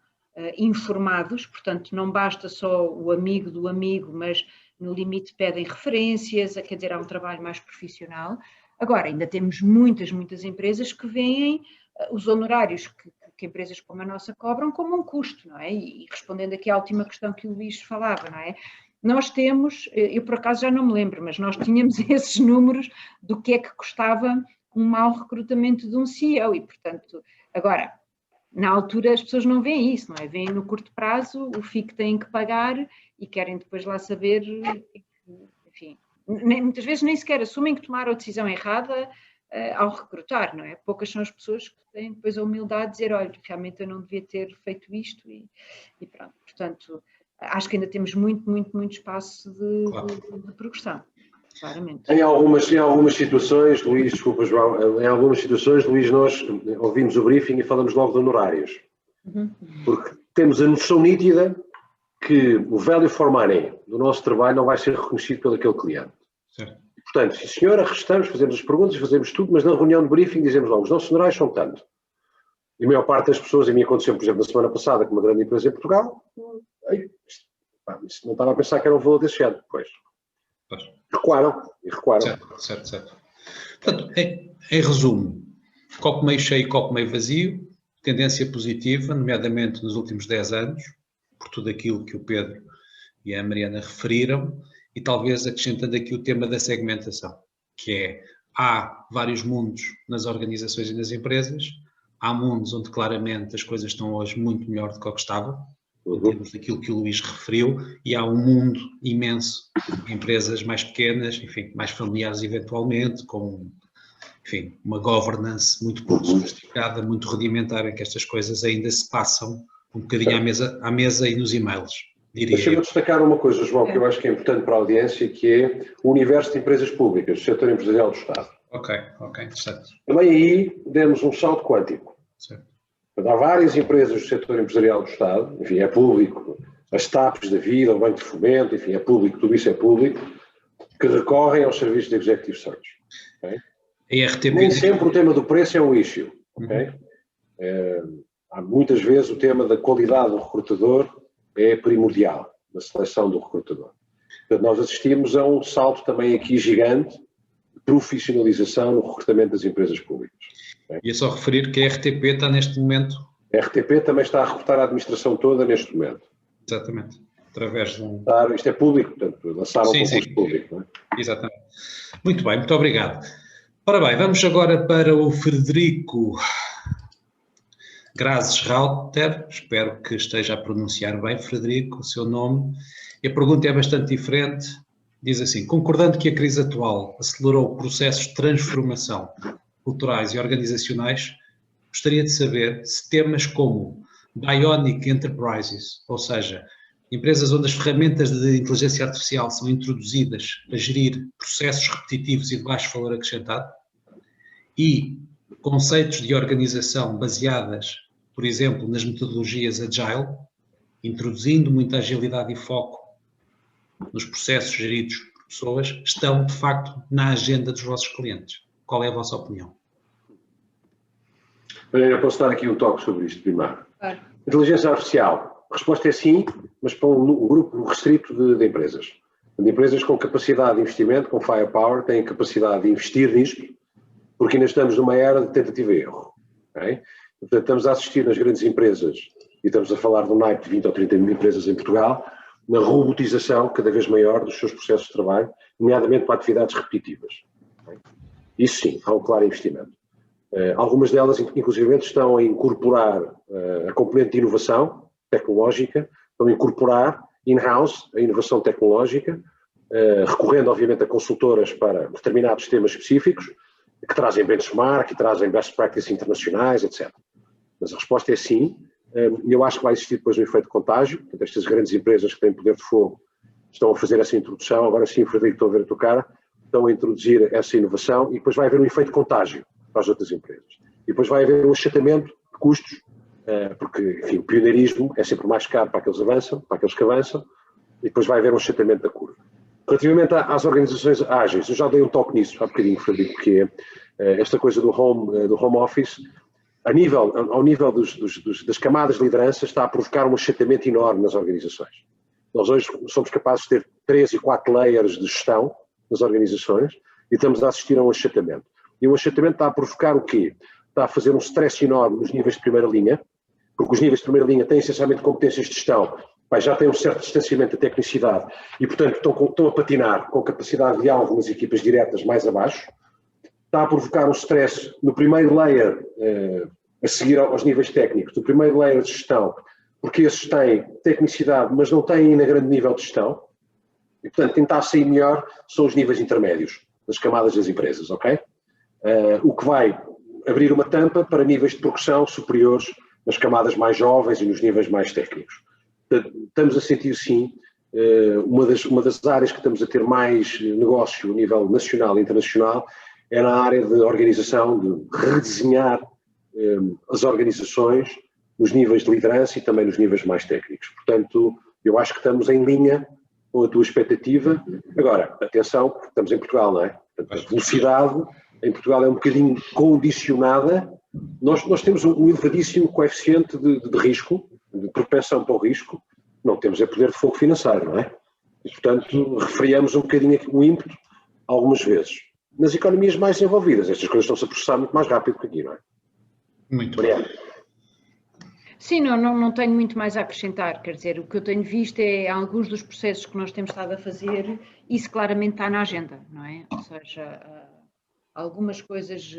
informados, portanto não basta só o amigo do amigo, mas no limite pedem referências, quer dizer, há um trabalho mais profissional. Agora, ainda temos muitas empresas que veem os honorários que empresas como a nossa cobram como um custo, não é? E respondendo aqui à última questão que o Luís falava, não é? Nós temos, eu por acaso já não me lembro, mas nós tínhamos esses números do que é que custava um mau recrutamento de um CEO e, portanto, agora, na altura as pessoas não veem isso, não é? Veem no curto prazo o FII que têm que pagar e querem depois lá saber, enfim, muitas vezes nem sequer assumem que tomaram a decisão errada ao recrutar, não é? Poucas são as pessoas que têm depois a humildade de dizer, olha, realmente eu não devia ter feito isto e pronto. Portanto, acho que ainda temos muito espaço de progressão, claramente. Em algumas situações, Luís, desculpa João, nós ouvimos o briefing e falamos logo de honorários. Porque temos a noção nítida que o value for money do nosso trabalho não vai ser reconhecido pelo aquele cliente. Certo. Portanto, sim senhora, restamos, fazemos as perguntas, fazemos tudo, mas na reunião de briefing dizemos logo, os nossos honorários são tanto. E a maior parte das pessoas, a mim aconteceu, por exemplo, na semana passada, com uma grande empresa em Portugal, não estava a pensar que era um valor desse género, depois. Recuaram. Certo. Portanto, em resumo, copo meio cheio e copo meio vazio, tendência positiva, nomeadamente nos últimos 10 anos, por tudo aquilo que o Pedro e a Mariana referiram, e talvez acrescentando aqui o tema da segmentação, que é, há vários mundos nas organizações e nas empresas, há mundos onde claramente as coisas estão hoje muito melhor do que o que estavam, em termos daquilo que o Luís referiu, e há um mundo imenso de empresas mais pequenas, enfim, mais familiares eventualmente, com, enfim, uma governance muito pouco sofisticada, muito rudimentar, em que estas coisas ainda se passam um bocadinho à mesa e nos e-mails, diria eu. Deixa-me destacar uma coisa, João, que eu acho que é importante para a audiência, que é o universo de empresas públicas, do setor empresarial do Estado. Ok, interessante. Também aí demos um salto quântico. Certo. Há várias empresas do setor empresarial do Estado, enfim, é público, as TAPs da vida, o Banco de Fomento, enfim, é público, tudo isso é público, que recorrem aos serviços de Executive Search. Okay? Nem sempre o tema do preço é um issue. Okay? Há muitas vezes o tema da qualidade do recrutador é primordial na seleção do recrutador. Portanto, nós assistimos a um salto também aqui gigante de profissionalização no recrutamento das empresas públicas. E é só referir que a RTP está neste momento... A RTP também está a recrutar a administração toda neste momento. Exatamente. Através de um... Isto é público, portanto, lançaram um concurso público. Não é? Exatamente. Muito bem, muito obrigado. Ora bem, vamos agora para o Frederico Grazes Rauter. Espero que esteja a pronunciar bem, Frederico, o seu nome. E a pergunta é bastante diferente. Diz assim: concordando que a crise atual acelerou processos de transformação culturais e organizacionais, gostaria de saber se temas como Bionic Enterprises, ou seja, empresas onde as ferramentas de inteligência artificial são introduzidas a gerir processos repetitivos e de baixo valor acrescentado, e conceitos de organização baseadas, por exemplo, nas metodologias Agile, introduzindo muita agilidade e foco nos processos geridos por pessoas, estão, de facto, na agenda dos vossos clientes. Qual é a vossa opinião? Eu posso dar aqui um toque sobre isto primeiro. Inteligência artificial. A resposta é sim, mas para um grupo restrito de empresas. De empresas com capacidade de investimento, com firepower, têm capacidade de investir nisto, porque ainda estamos numa era de tentativa e erro. Okay? Portanto, estamos a assistir nas grandes empresas, e estamos a falar de um naipe de 20 ou 30 mil empresas em Portugal, na robotização cada vez maior dos seus processos de trabalho, nomeadamente para atividades repetitivas. Okay? Isso sim, há um claro investimento. Algumas delas, inclusive, estão a incorporar a componente de inovação tecnológica, estão a incorporar in-house a inovação tecnológica, recorrendo, obviamente, a consultoras para determinados temas específicos, que trazem benchmark, que trazem best practices internacionais, etc. Mas a resposta é sim, e eu acho que vai existir depois um efeito de contágio. Portanto, estas grandes empresas que têm poder de fogo estão a fazer essa introdução. Agora sim, Frederico, estou a ver a tua cara, estão a introduzir essa inovação e depois vai haver um efeito de contágio para as outras empresas. E depois vai haver um achatamento de custos, porque, enfim, o pioneirismo é sempre mais caro para aqueles que avançam, e depois vai haver um achatamento da curva. Relativamente às organizações ágeis, eu já dei um toque nisso há bocadinho, Frederico, que é esta coisa do home office, ao nível das camadas de liderança, está a provocar um achatamento enorme nas organizações. Nós hoje somos capazes de ter 3 e 4 layers de gestão nas organizações e estamos a assistir a um achatamento. E o achatamento está a provocar o quê? Está a fazer um stress enorme nos níveis de primeira linha, porque os níveis de primeira linha têm essencialmente competências de gestão, já têm um certo distanciamento da tecnicidade e, portanto, estão a patinar com capacidade de alvo nas equipas diretas mais abaixo. Está a provocar um stress no primeiro layer, a seguir aos níveis técnicos, do primeiro layer de gestão, porque esses têm tecnicidade, mas não têm ainda grande nível de gestão. E, portanto, tentar sair melhor são os níveis intermédios das camadas das empresas, ok? O que vai abrir uma tampa para níveis de progressão superiores nas camadas mais jovens e nos níveis mais técnicos. Portanto, estamos a sentir, sim, uma das áreas que estamos a ter mais negócio a nível nacional e internacional é na área de organização, de redesenhar as organizações nos níveis de liderança e também nos níveis mais técnicos. Portanto, eu acho que estamos em linha com a tua expectativa. Agora, atenção, porque estamos em Portugal, não é? Portanto, a velocidade em Portugal é um bocadinho condicionada. Nós temos um elevadíssimo coeficiente de risco, de propensão para o risco. Não temos poder de fogo financeiro, não é? E, portanto, refriamos um bocadinho o ímpeto algumas vezes. Nas economias mais desenvolvidas, estas coisas estão-se a processar muito mais rápido que aqui, não é? Muito bem. Sim, não tenho muito mais a acrescentar, quer dizer, o que eu tenho visto é alguns dos processos que nós temos estado a fazer, isso claramente está na agenda, não é? Ou seja, algumas coisas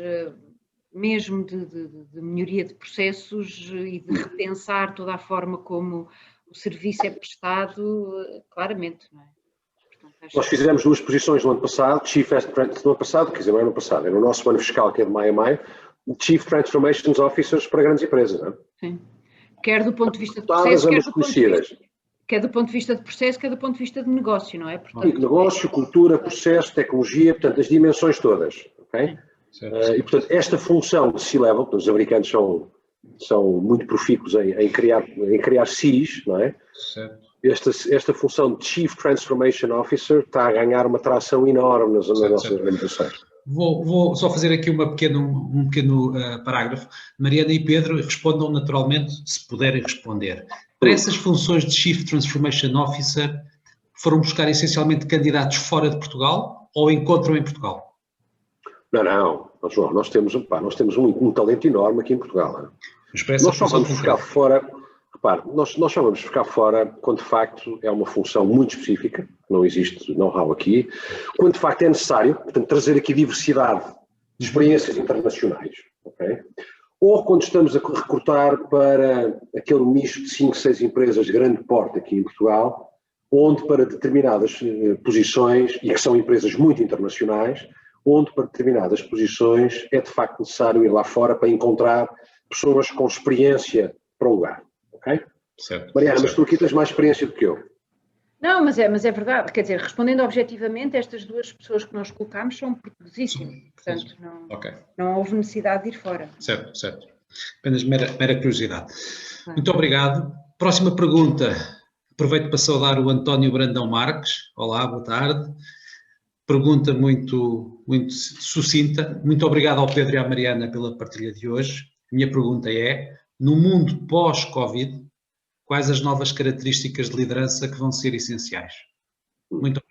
mesmo de melhoria de processos e de repensar toda a forma como o serviço é prestado, claramente, não é? Portanto, nós fizemos 2 posições no ano passado, no ano passado, quer dizer, não é no passado, é no nosso ano fiscal, que é de maio a maio, Chief Transformation Officers para grandes empresas, não é? Sim. Quer do ponto de vista de processo, quer do ponto de vista de processo, quer do ponto de vista de negócio, não é? Portanto, negócio, cultura, processo, tecnologia, portanto, as dimensões todas, ok? E, portanto, esta função de C-Level, os americanos são muito profícuos em criar Cs, não é? Certo. Esta função de Chief Transformation Officer está a ganhar uma tração enorme nas nossas organizações. Vou só fazer aqui um pequeno parágrafo. Mariana e Pedro respondam naturalmente, se puderem responder. Para essas funções de Chief Transformation Officer, foram buscar essencialmente candidatos fora de Portugal ou encontram em Portugal? Não, João, nós temos um talento enorme aqui em Portugal. Nós só vamos buscar fora, repare, nós só vamos buscar fora quando de facto é uma função muito específica, não existe know-how aqui, quando de facto é necessário, portanto, trazer aqui diversidade de experiências internacionais, ok? Ou quando estamos a recrutar para aquele nicho de 5, 6 empresas de grande porte aqui em Portugal, onde para determinadas posições, e que são empresas muito internacionais, onde para determinadas posições é de facto necessário ir lá fora para encontrar pessoas com experiência para o lugar, ok? Certo. Mariana, mas tu aqui tens mais experiência do que eu. Não, mas é verdade, quer dizer, respondendo objetivamente, estas 2 pessoas que nós colocámos são portuguesíssimas, portanto não houve necessidade de ir fora. Certo. Apenas mera curiosidade. Muito obrigado. Próxima pergunta. Aproveito para saudar o António Brandão Marques. Olá, boa tarde. Pergunta muito sucinta. Muito obrigado ao Pedro e à Mariana pela partilha de hoje. A minha pergunta é, no mundo pós-Covid, quais as novas características de liderança que vão ser essenciais? Muito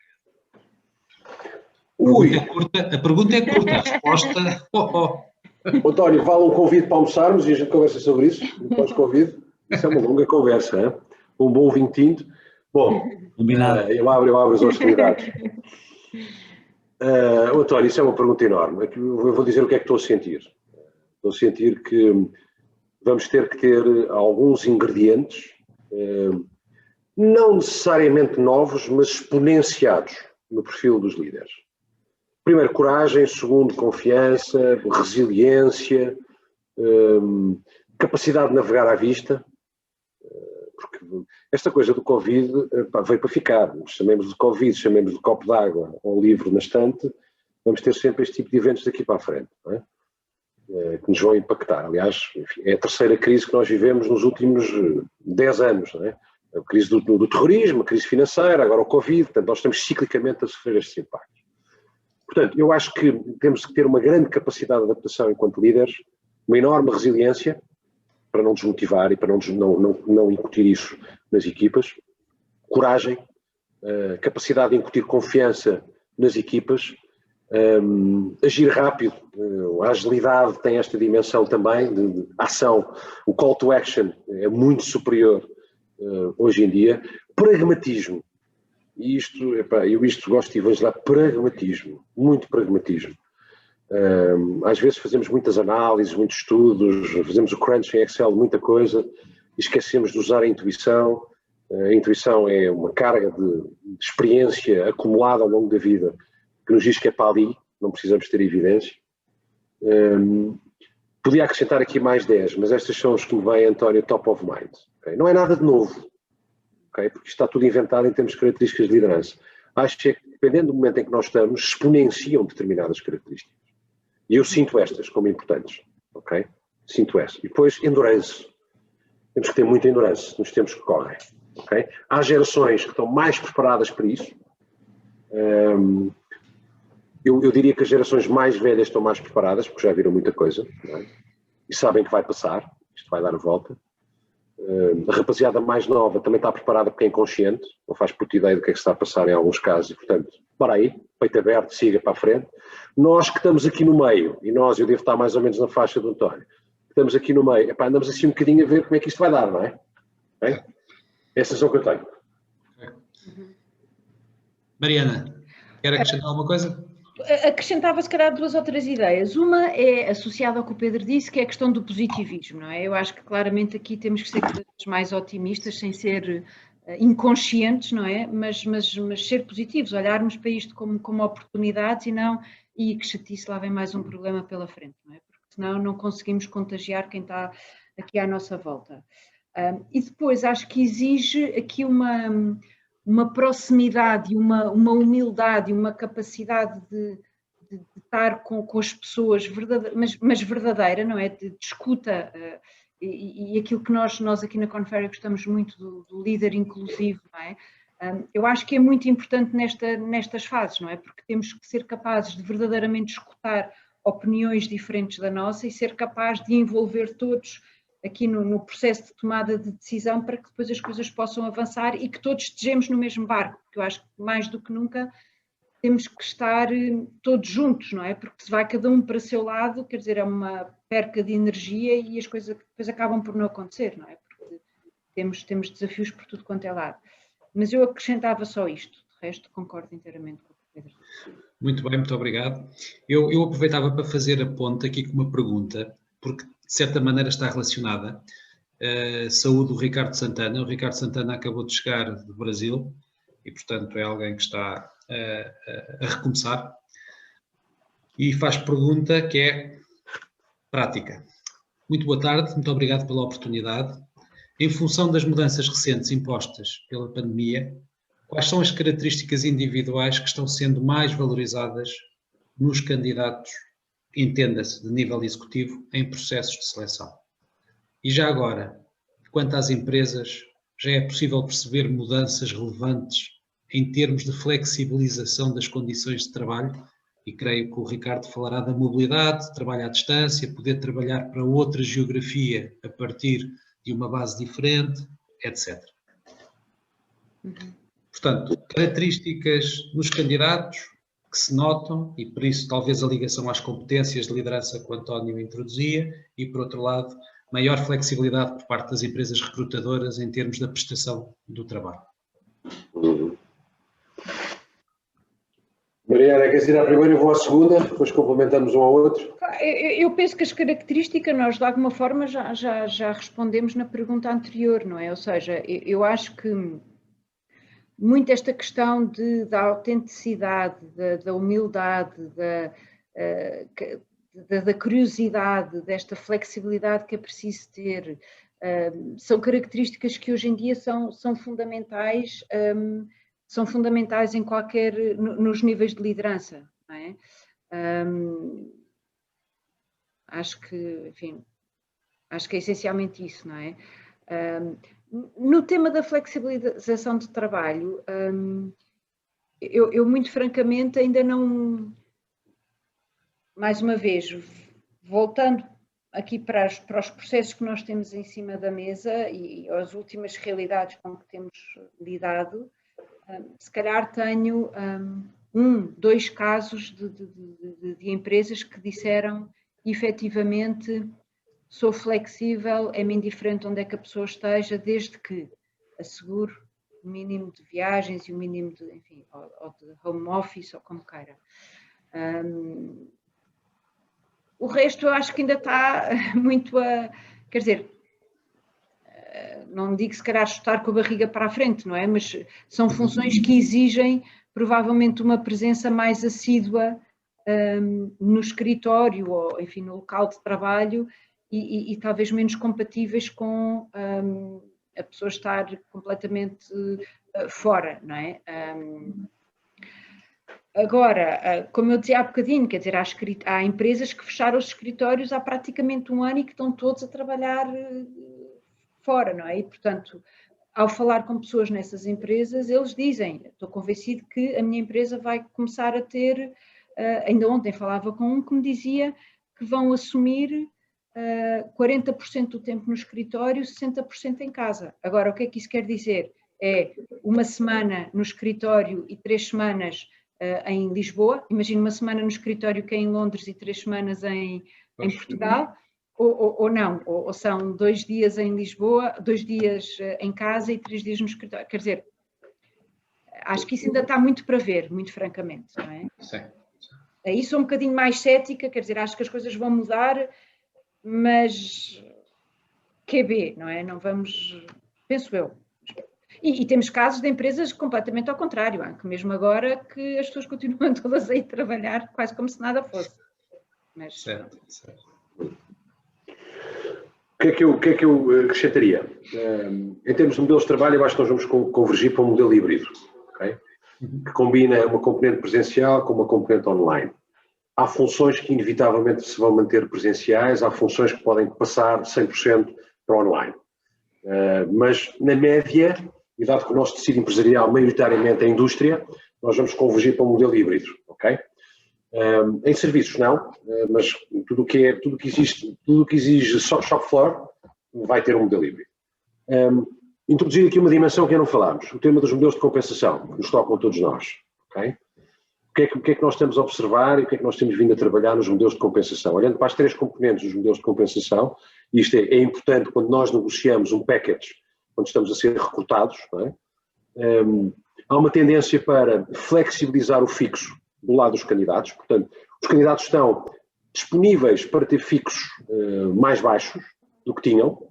obrigado. A pergunta é curta, a resposta... António, vale um convite para almoçarmos e a gente conversa sobre isso, pós-Covid. Isso é uma longa conversa, hein? Um bom vinho tinto. Bom, eu abro as hostilidades. António, isso é uma pergunta enorme. Eu vou dizer o que é que estou a sentir. Estou a sentir que vamos ter que ter alguns ingredientes, não necessariamente novos, mas exponenciados no perfil dos líderes. Primeiro, coragem. Segundo, confiança, resiliência, capacidade de navegar à vista, porque esta coisa do Covid veio para ficar. Chamemos de Covid, chamemos de copo d'água ou livro na estante, vamos ter sempre este tipo de eventos daqui para a frente, não é? Que nos vão impactar. Aliás, enfim, é a terceira crise que nós vivemos nos últimos 10 anos, não é? A crise do terrorismo, a crise financeira, agora o Covid, portanto nós estamos ciclicamente a sofrer estes impactos. Portanto, eu acho que temos que ter uma grande capacidade de adaptação enquanto líderes, uma enorme resiliência para não desmotivar e para não incutir isso nas equipas, coragem, capacidade de incutir confiança nas equipas, agir rápido, a agilidade tem esta dimensão também de ação, o call to action é muito superior hoje em dia, pragmatismo. E eu gosto de evangelizar pragmatismo, muito pragmatismo. Às vezes fazemos muitas análises, muitos estudos, fazemos o crunch em Excel, muita coisa, e esquecemos de usar a intuição. A intuição é uma carga de experiência acumulada ao longo da vida, que nos diz que é para ali, não precisamos ter evidência. Podia acrescentar aqui mais 10, mas estas são os que me vêm, António, top of mind. Okay? Não é nada de novo. Okay? Porque está tudo inventado em termos de características de liderança. Acho que, dependendo do momento em que nós estamos, exponenciam determinadas características. E eu sinto estas como importantes. Okay? Sinto estas. E depois, endurance. Temos que ter muita endurance nos tempos que correm. Okay? Há gerações que estão mais preparadas para isso. Eu diria que as gerações mais velhas estão mais preparadas, porque já viram muita coisa, não é? E sabem que vai passar, isto vai dar a volta. A rapaziada mais nova também está preparada porque é inconsciente, não faz puta ideia do que é que está a passar em alguns casos e, portanto, para aí, peito aberto, siga para a frente. Nós que estamos aqui no meio, e eu devo estar mais ou menos na faixa do António, estamos aqui no meio, epá, andamos assim um bocadinho a ver como é que isto vai dar, não é? É a sensação que eu tenho. Mariana, quer acrescentar alguma coisa? Acrescentava se calhar 2 ou 3 ideias. Uma é associada ao que o Pedro disse, que é a questão do positivismo, não é? Eu acho que claramente aqui temos que ser cada vez mais otimistas, sem ser inconscientes, não é? Mas ser positivos, olharmos para isto como oportunidades e que chatice, lá vem mais um problema pela frente, não é? Porque senão não conseguimos contagiar quem está aqui à nossa volta. E depois acho que exige aqui uma proximidade, uma humildade, uma capacidade de estar com as pessoas mas verdadeira, não é? De escuta, e aquilo que nós aqui na Conferia gostamos muito do líder inclusivo, não é? Eu acho que é muito importante nestas fases, não é? Porque temos que ser capazes de verdadeiramente escutar opiniões diferentes da nossa e ser capaz de envolver todos aqui no processo de tomada de decisão para que depois as coisas possam avançar e que todos estejamos no mesmo barco, porque eu acho que mais do que nunca temos que estar todos juntos, não é? Porque se vai cada um para o seu lado, quer dizer, é uma perca de energia e as coisas depois acabam por não acontecer, não é? Porque temos desafios por tudo quanto é lado. Mas eu acrescentava só isto, de resto concordo inteiramente com o Pedro. Muito bem, muito obrigado. Eu aproveitava para fazer a ponte aqui com uma pergunta, porque de certa maneira está relacionada. Saúde o Ricardo Santana. O Ricardo Santana acabou de chegar do Brasil e, portanto, é alguém que está a recomeçar. E faz pergunta que é prática. Muito boa tarde, muito obrigado pela oportunidade. Em função das mudanças recentes impostas pela pandemia, quais são as características individuais que estão sendo mais valorizadas nos candidatos, entenda-se, de nível executivo, em processos de seleção? E já agora, quanto às empresas, já é possível perceber mudanças relevantes em termos de flexibilização das condições de trabalho? E creio que o Ricardo falará da mobilidade, trabalho à distância, poder trabalhar para outra geografia a partir de uma base diferente, etc. Portanto, características nos candidatos que se notam, e por isso talvez a ligação às competências de liderança que o António introduzia, e por outro lado, maior flexibilidade por parte das empresas recrutadoras em termos da prestação do trabalho. Mariana, queres ir à primeira e vou à segunda, depois complementamos um ao outro? Eu penso que as características nós de alguma forma já respondemos na pergunta anterior, não é? Ou seja, eu acho que muito esta questão da autenticidade, da humildade, da curiosidade, desta flexibilidade que é preciso ter, são características que hoje em dia são fundamentais, em qualquer, nos níveis de liderança, não é? Acho que, enfim, acho que é essencialmente isso, não é? No tema da flexibilização de trabalho, eu muito francamente ainda não, mais uma vez, voltando aqui para os processos que nós temos em cima da mesa e as últimas realidades com que temos lidado, se calhar tenho 2 casos de empresas que disseram efetivamente: sou flexível, é-me indiferente onde é que a pessoa esteja, desde que assegure o mínimo de viagens e o mínimo de, enfim, ou de home office, ou como queira. O resto eu acho que ainda está muito quer dizer, não digo se calhar chutar com a barriga para a frente, não é? Mas são funções que exigem provavelmente uma presença mais assídua no escritório ou, enfim, no local de trabalho e talvez menos compatíveis com a pessoa estar completamente fora, não é? Agora, como eu dizia há bocadinho, quer dizer, há empresas que fecharam os escritórios há praticamente 1 ano e que estão todos a trabalhar fora, não é? E, portanto, ao falar com pessoas nessas empresas, eles dizem: estou convencido que a minha empresa vai começar a ter, ainda ontem falava com um que me dizia que vão assumir 40% do tempo no escritório, 60% em casa. Agora, o que é que isso quer dizer? É 1 semana no escritório e 3 semanas em Lisboa. Imagina 1 semana no escritório que é em Londres e 3 semanas em Portugal. Ou não, ou são 2 dias em Lisboa, 2 dias em casa e 3 dias no escritório. Quer dizer, acho que isso ainda está muito para ver, muito francamente, não é? Sim. Aí sou um bocadinho mais cética, quer dizer, acho que as coisas vão mudar, mas QB, não é? Não vamos, penso eu. E temos casos de empresas completamente ao contrário, que mesmo agora que as pessoas continuam todas a ir trabalhar quase como se nada fosse. Mas, certo. O que é que eu acrescentaria? Em termos de modelos de trabalho, eu acho que nós vamos convergir para um modelo híbrido, okay? Que combina uma componente presencial com uma componente online. Há funções que inevitavelmente se vão manter presenciais, há funções que podem passar 100% para online. Mas, na média, e dado que o nosso tecido empresarial maioritariamente é a indústria, nós vamos convergir para um modelo híbrido, ok? Em serviços não, mas tudo o que exige shop floor vai ter um modelo híbrido. Introduzir aqui uma dimensão que ainda não falámos, o tema dos modelos de compensação, que nos tocam a todos nós, ok? O que é que nós estamos a observar e o que é que nós temos vindo a trabalhar nos modelos de compensação? Olhando para as 3 componentes dos modelos de compensação, e isto é importante quando nós negociamos um package, quando estamos a ser recrutados, não é? Há uma tendência para flexibilizar o fixo do lado dos candidatos, portanto, os candidatos estão disponíveis para ter fixos mais baixos do que tinham,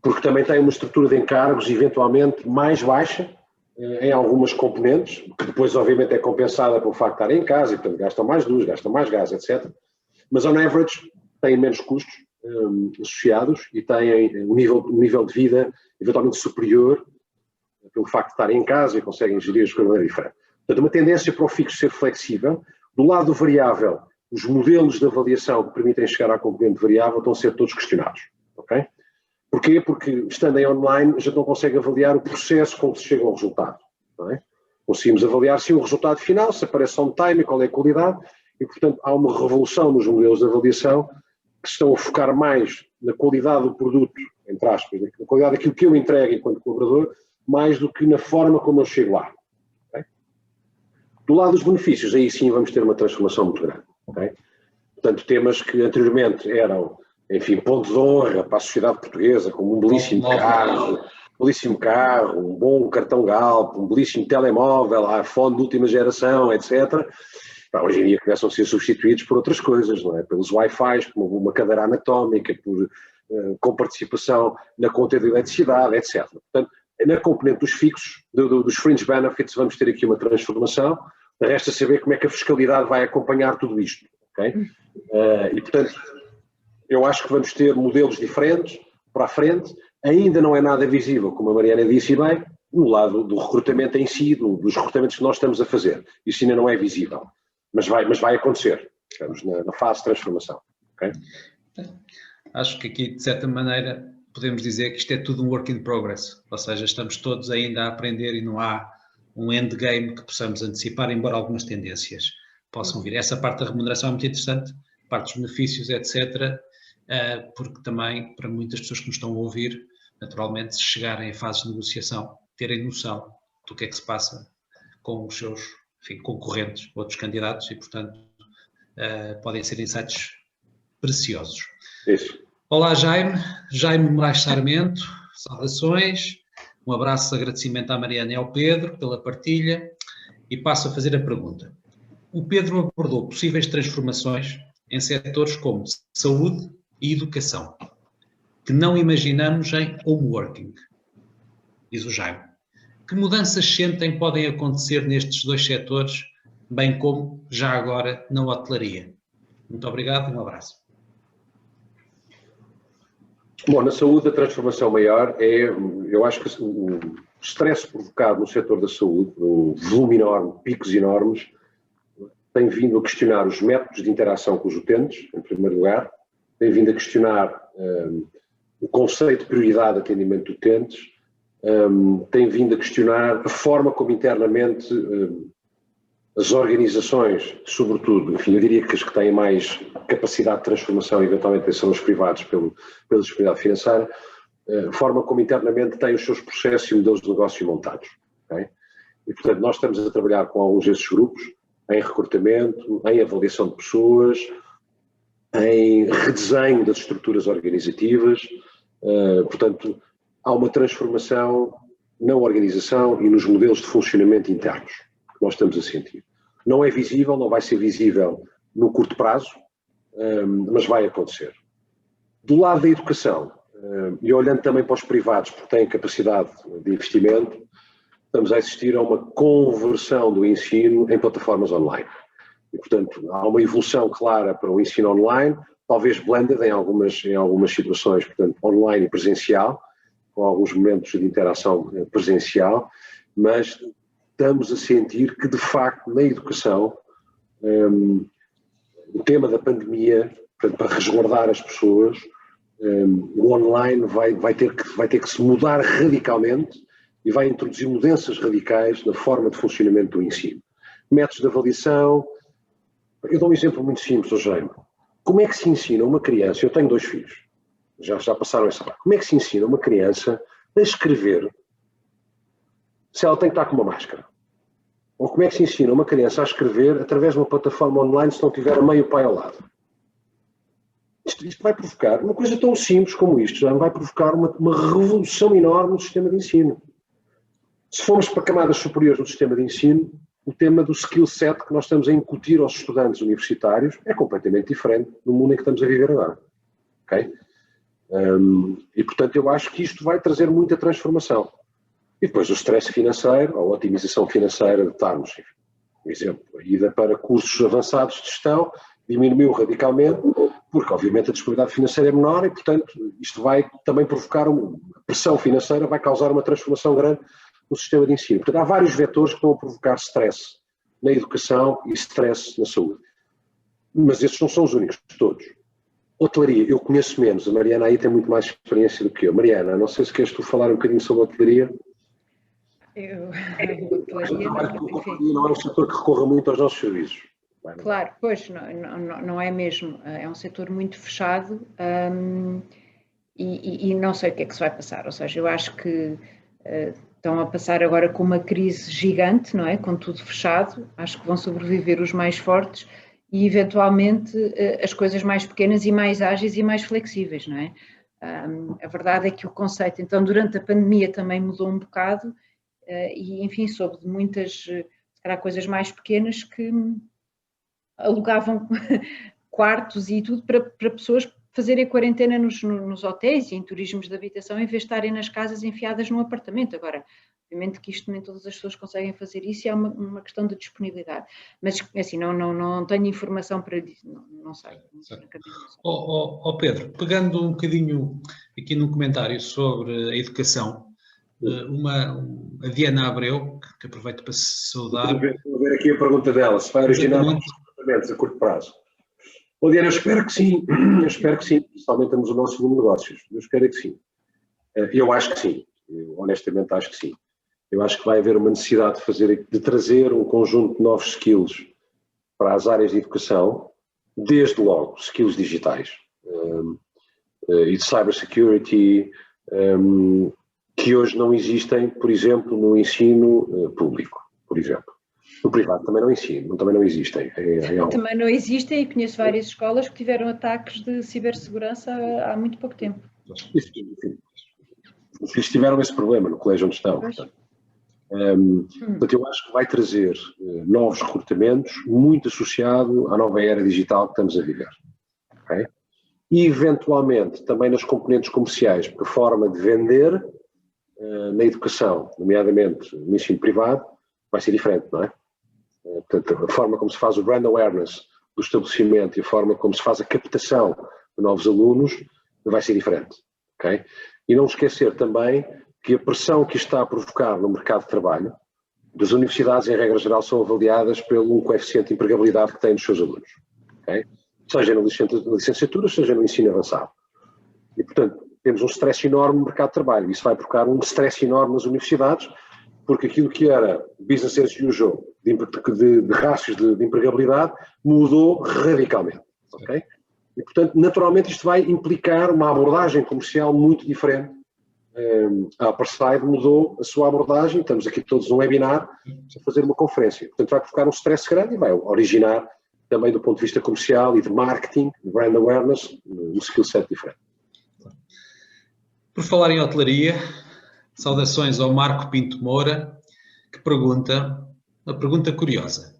porque também têm uma estrutura de encargos eventualmente mais baixa em algumas componentes, que depois obviamente é compensada pelo facto de estarem em casa e portanto gastam mais luz, gastam mais gás, etc. Mas on average têm menos custos associados e têm um nível de vida eventualmente superior pelo facto de estarem em casa e conseguem gerir as coisas de maneira diferente. Portanto, uma tendência para o fixo ser flexível. Do lado do variável, os modelos de avaliação que permitem chegar à componente variável estão a ser todos questionados. Okay? Porquê? Porque, estando em online, a gente não consegue avaliar o processo com que se chega ao resultado. Não é? Conseguimos avaliar, sim, o resultado final, se aparece on time, qual é a qualidade, e, portanto, há uma revolução nos modelos de avaliação que estão a focar mais na qualidade do produto, entre aspas, na qualidade daquilo que eu entrego enquanto colaborador, mais do que na forma como eu chego lá. Okay? Do lado dos benefícios, aí sim vamos ter uma transformação muito grande. Okay? Portanto, temas que anteriormente eram, enfim, ponto de honra para a sociedade portuguesa, como um belíssimo carro, um bom cartão Galp, um belíssimo telemóvel, iPhone de última geração, etc. Hoje em dia começam a ser substituídos por outras coisas, não é? Pelos Wi-Fi, como uma cadeira anatómica, com participação na conta de eletricidade, etc. Portanto, na componente dos fixos, dos fringe benefits, vamos ter aqui uma transformação. Resta saber como é que a fiscalidade vai acompanhar tudo isto. Okay? E, portanto, eu acho que vamos ter modelos diferentes para a frente. Ainda não é nada visível, como a Mariana disse bem, no lado do recrutamento em si, dos recrutamentos que nós estamos a fazer. Isso ainda não é visível, mas vai acontecer. Estamos na fase de transformação. Okay? Acho que aqui, de certa maneira, podemos dizer que isto é tudo um work in progress, ou seja, estamos todos ainda a aprender e não há um endgame que possamos antecipar, embora algumas tendências possam vir. Essa parte da remuneração é muito interessante, parte dos benefícios, etc., porque também, para muitas pessoas que nos estão a ouvir, naturalmente, se chegarem a fases de negociação, terem noção do que é que se passa com os seus concorrentes, outros candidatos, e, portanto, podem ser insights preciosos. Isso. Olá, Jaime Moraes Sarmento, saudações, um abraço de agradecimento à Mariana e ao Pedro pela partilha e passo a fazer a pergunta. O Pedro abordou possíveis transformações em setores como saúde e educação, que não imaginamos em homeworking, diz o Jaime. Que mudanças sentem podem acontecer nestes 2 setores, bem como já agora na hotelaria? Muito obrigado e um abraço. Bom, na saúde a transformação maior eu acho que o stress provocado no setor da saúde, o volume enorme, picos enormes, tem vindo a questionar os métodos de interação com os utentes, em primeiro lugar, tem vindo a questionar o conceito de prioridade de atendimento de utentes, tem vindo a questionar a forma como internamente as organizações, sobretudo, enfim, eu diria que as que têm mais capacidade de transformação, eventualmente são os privados pela disponibilidade financeira, a forma como internamente têm os seus processos e modelos de negócio montados. Okay? E, portanto, nós estamos a trabalhar com alguns desses grupos, em recrutamento, em avaliação de pessoas, em redesenho das estruturas organizativas, portanto, há uma transformação na organização e nos modelos de funcionamento internos que nós estamos a sentir. Não é visível, não vai ser visível no curto prazo, mas vai acontecer. Do lado da educação, e olhando também para os privados, porque têm capacidade de investimento, estamos a assistir a uma conversão do ensino em plataformas online. E, portanto, há uma evolução clara para o ensino online, talvez blended em algumas situações, portanto, online e presencial, com alguns momentos de interação presencial, mas estamos a sentir que, de facto, na educação, o tema da pandemia, portanto, para resguardar as pessoas, o online vai ter que se mudar radicalmente e vai introduzir mudanças radicais na forma de funcionamento do ensino. Métodos de avaliação. Eu dou um exemplo muito simples, Jaime. Como é que se ensina uma criança, eu tenho 2 filhos, já passaram essa parte, como é que se ensina uma criança a escrever se ela tem que estar com uma máscara? Ou como é que se ensina uma criança a escrever através de uma plataforma online se não tiver a mãe e o pai ao lado? Isto vai provocar uma coisa tão simples como isto, já vai provocar uma revolução enorme no sistema de ensino. Se formos para camadas superiores do sistema de ensino, o tema do skill set que nós estamos a incutir aos estudantes universitários é completamente diferente do mundo em que estamos a viver agora. Okay? E, portanto, eu acho que isto vai trazer muita transformação. E depois o stress financeiro, a otimização financeira de estarmos, por exemplo, a ida para cursos avançados de gestão diminuiu radicalmente, porque obviamente a disponibilidade financeira é menor e, portanto, isto vai também provocar uma pressão financeira, vai causar uma transformação grande no sistema de ensino. Portanto, há vários vetores que estão a provocar stress na educação e stress na saúde. Mas esses não são os únicos, todos. Hotelaria, eu conheço menos, a Mariana aí tem muito mais experiência do que eu. Mariana, não sei se queres tu falar um bocadinho sobre a hotelaria. Hotelaria não é um setor que recorra muito aos nossos serviços. Claro, pois, não é mesmo. É um setor muito fechado e não sei o que é que se vai passar. Ou seja, eu acho que estão a passar agora com uma crise gigante, não é? Com tudo fechado. Acho que vão sobreviver os mais fortes e, eventualmente, as coisas mais pequenas e mais ágeis e mais flexíveis, não é? A verdade é que o conceito, então, durante a pandemia também mudou um bocado e, enfim, soube de muitas, se calhar, coisas mais pequenas que alugavam quartos e tudo para pessoas fazerem quarentena nos hotéis e em turismos de habitação em vez de estarem nas casas enfiadas num apartamento. Agora, obviamente que isto nem todas as pessoas conseguem fazer isso e é uma questão de disponibilidade. Mas, assim, não tenho informação para dizer, não sei. Pedro, pegando um bocadinho aqui num comentário sobre a educação, a Diana Abreu, que aproveito para saudar. Vou ver aqui a pergunta dela, se vai originar novos comportamentos a curto prazo. Bom, Diana, eu espero que sim, principalmente temos o nosso volume de negócios, eu espero que sim. Eu acho que sim, eu honestamente acho que sim. Eu acho que vai haver uma necessidade de trazer um conjunto de novos skills para as áreas de educação, desde logo skills digitais e de cybersecurity, que hoje não existem, por exemplo, no ensino público, por exemplo. No privado também não existem. Também não existem e conheço várias escolas que tiveram ataques de cibersegurança há muito pouco tempo. Os filhos tiveram esse problema no colégio onde estão. Portanto, eu acho que vai trazer novos recrutamentos, muito associado à nova era digital que estamos a viver. Okay? E, eventualmente, também nas componentes comerciais, porque a forma de vender na educação, nomeadamente no ensino privado, vai ser diferente, não é? Portanto, a forma como se faz o brand awareness do estabelecimento e a forma como se faz a captação de novos alunos vai ser diferente. Okay? E não esquecer também que a pressão que isto está a provocar no mercado de trabalho, das universidades, em regra geral, são avaliadas pelo coeficiente de empregabilidade que têm dos seus alunos. Okay? Seja na licenciatura, seja no ensino avançado. E, portanto, temos um stress enorme no mercado de trabalho. Isso vai provocar um stress enorme nas universidades, porque aquilo que era business as usual, de rácios de empregabilidade, mudou radicalmente. Okay? E, portanto, naturalmente isto vai implicar uma abordagem comercial muito diferente. A Upperside mudou a sua abordagem, estamos aqui todos num webinar a fazer uma conferência. Portanto, vai provocar um stress grande e vai originar também do ponto de vista comercial e de marketing, de brand awareness, um skill set diferente. Por falar em hotelaria, saudações ao Marco Pinto Moura, que pergunta, uma pergunta curiosa.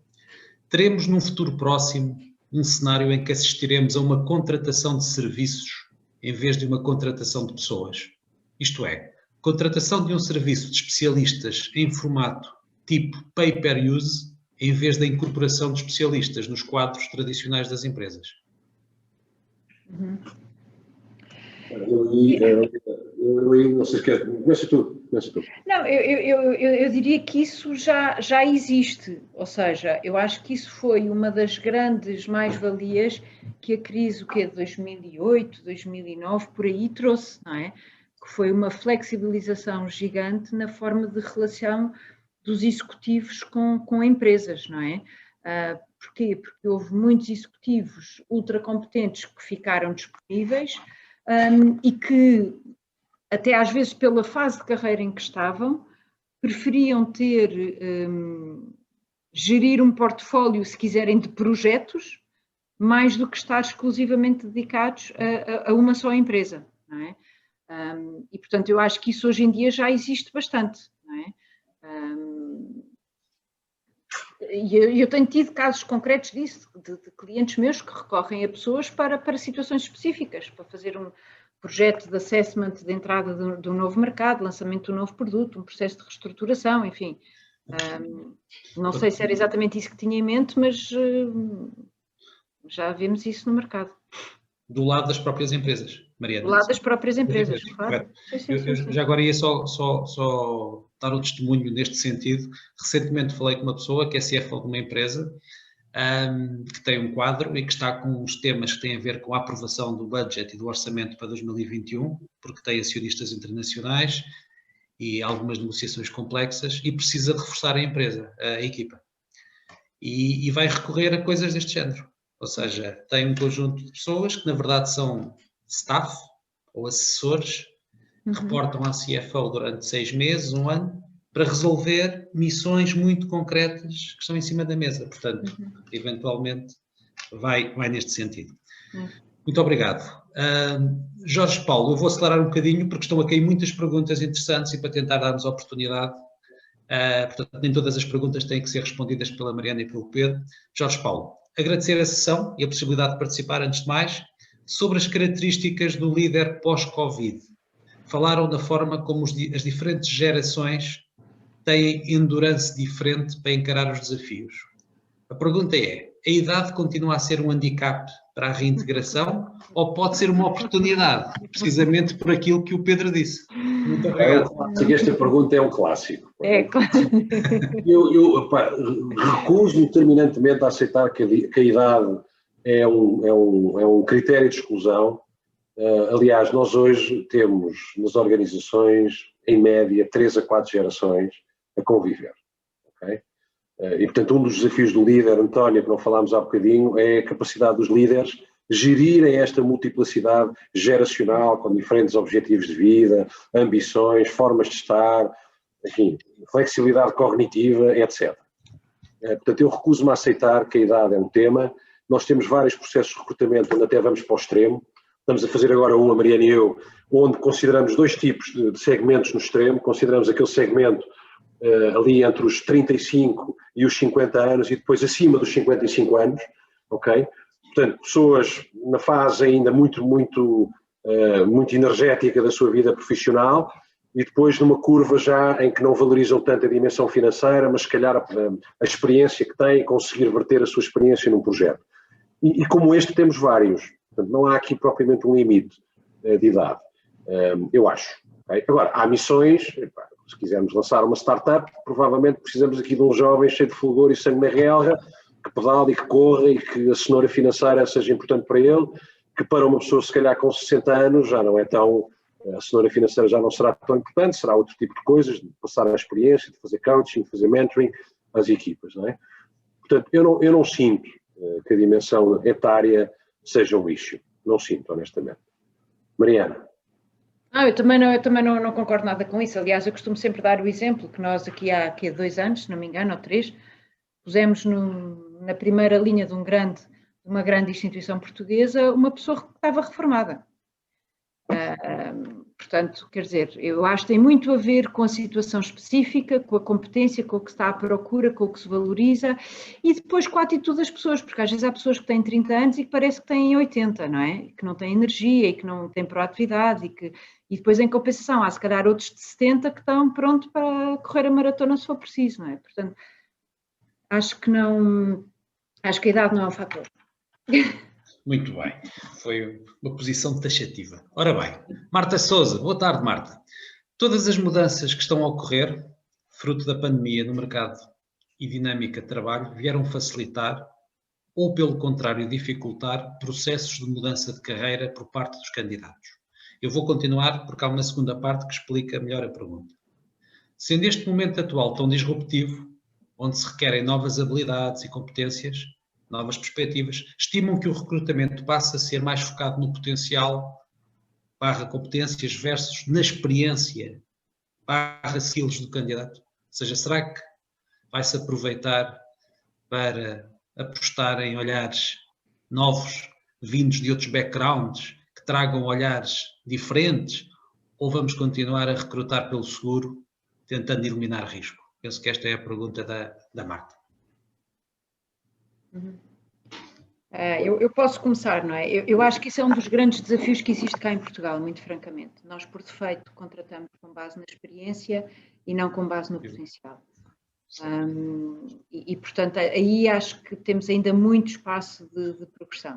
Teremos num futuro próximo um cenário em que assistiremos a uma contratação de serviços em vez de uma contratação de pessoas? Isto é, contratação de um serviço de especialistas em formato tipo pay-per-use em vez da incorporação de especialistas nos quadros tradicionais das empresas. Eu não sei se quer. Começa tu. Não, eu diria que isso já existe, ou seja, eu acho que isso foi uma das grandes mais-valias que a crise de 2008, 2009, por aí trouxe, não é? Que foi uma flexibilização gigante na forma de relação dos executivos com empresas, não é? Porquê? Porque houve muitos executivos ultracompetentes que ficaram disponíveis e que, até às vezes pela fase de carreira em que estavam, preferiam gerir um portfólio, se quiserem, de projetos, mais do que estar exclusivamente dedicados a uma só empresa, não é? E, portanto, eu acho que isso hoje em dia já existe bastante, não é? E eu tenho tido casos concretos disso, de clientes meus que recorrem a pessoas para situações específicas, para fazer um projeto de assessment de entrada de um novo mercado, lançamento de um novo produto, um processo de reestruturação, enfim. Não sei se era exatamente isso que tinha em mente, mas já vemos isso no mercado. Do lado das próprias empresas, Mariana. Do lado das próprias empresas, claro. Eu já agora ia só dar o testemunho neste sentido. Recentemente falei com uma pessoa que é CFO de uma empresa que tem um quadro e que está com uns temas que têm a ver com a aprovação do budget e do orçamento para 2021, porque tem acionistas internacionais e algumas negociações complexas e precisa reforçar a empresa, a equipa. E vai recorrer a coisas deste género. Ou seja, tem um conjunto de pessoas que na verdade são staff ou assessores que reportam à CFO durante 6 meses, 1 ano, para resolver missões muito concretas que estão em cima da mesa. Portanto, eventualmente vai neste sentido. Muito obrigado. Jorge Paulo, eu vou acelerar um bocadinho porque estão a cair muitas perguntas interessantes e para tentar dar-nos a oportunidade. Portanto, nem todas as perguntas têm que ser respondidas pela Mariana e pelo Pedro. Jorge Paulo, agradecer a sessão e a possibilidade de participar, antes de mais, sobre as características do líder pós-Covid. Falaram da forma como as diferentes gerações têm endurance diferente para encarar os desafios. A pergunta é, a idade continua a ser um handicap para a reintegração ou pode ser uma oportunidade, precisamente por aquilo que o Pedro disse? Muito obrigado. Esta pergunta é um clássico. É claro. Eu recuso-me terminantemente a aceitar que a idade é um critério de exclusão. Aliás, nós hoje temos nas organizações, em média, 3 a 4 gerações a conviver. Okay? E, portanto, um dos desafios do líder, António, que não falámos há bocadinho, é a capacidade dos líderes gerirem esta multiplicidade geracional com diferentes objetivos de vida, ambições, formas de estar, enfim, flexibilidade cognitiva, etc. Portanto, eu recuso-me a aceitar que a idade é um tema. Nós temos vários processos de recrutamento onde até vamos para o extremo. Estamos a fazer agora a Mariana e eu, onde consideramos 2 tipos de segmentos no extremo. Consideramos aquele segmento ali entre os 35 e os 50 anos e depois acima dos 55 anos, ok? Portanto, pessoas na fase ainda muito energética da sua vida profissional e depois numa curva já em que não valorizam tanto a dimensão financeira, mas se calhar a experiência que têm, conseguir verter a sua experiência num projeto. E como este temos vários, portanto não há aqui propriamente um limite de idade, eu acho. Okay? Agora, há missões, se quisermos lançar uma startup, provavelmente precisamos aqui de um jovem cheio de fulgor e sangue na relva, que pedale e que corra e que a cenoura financeira seja importante para ele, que para uma pessoa se calhar com 60 anos já não é tão, a cenoura financeira já não será tão importante, será outro tipo de coisas, de passar a experiência, de fazer coaching, de fazer mentoring às equipas, não é? Portanto, eu não sinto que a dimensão etária seja um issue, não sinto, honestamente. Mariana. Eu também não concordo nada com isso. Aliás, eu costumo sempre dar o exemplo que nós aqui há 2 anos, se não me engano, ou 3, pusemos na primeira linha de uma grande instituição portuguesa, uma pessoa que estava reformada. Portanto, quer dizer, eu acho que tem muito a ver com a situação específica, com a competência, com o que se está à procura, com o que se valoriza e depois com a atitude das pessoas, porque às vezes há pessoas que têm 30 anos e que parece que têm 80, não é? Que não têm energia e que não têm proatividade e depois em compensação há se calhar outros de 70 que estão prontos para correr a maratona se for preciso, não é? Portanto, acho que a idade não é um fator. Muito bem, foi uma posição taxativa. Ora bem, Marta Sousa, boa tarde, Marta. Todas as mudanças que estão a ocorrer, fruto da pandemia no mercado e dinâmica de trabalho, vieram facilitar ou, pelo contrário, dificultar processos de mudança de carreira por parte dos candidatos. Eu vou continuar porque há uma segunda parte que explica melhor a pergunta. Sendo este momento atual tão disruptivo, onde se requerem novas habilidades e competências, novas perspectivas, estimam que o recrutamento passa a ser mais focado no potencial / competências versus na experiência / skills do candidato? Ou seja, será que vai-se aproveitar para apostar em olhares novos, vindos de outros backgrounds, que tragam olhares diferentes, ou vamos continuar a recrutar pelo seguro, tentando eliminar risco? Penso que esta é a pergunta da Marta. Eu posso começar, não é? Eu acho que isso é um dos grandes desafios que existe cá em Portugal, muito francamente. Nós, por defeito, contratamos com base na experiência e não com base no potencial. Portanto, aí acho que temos ainda muito espaço de progressão.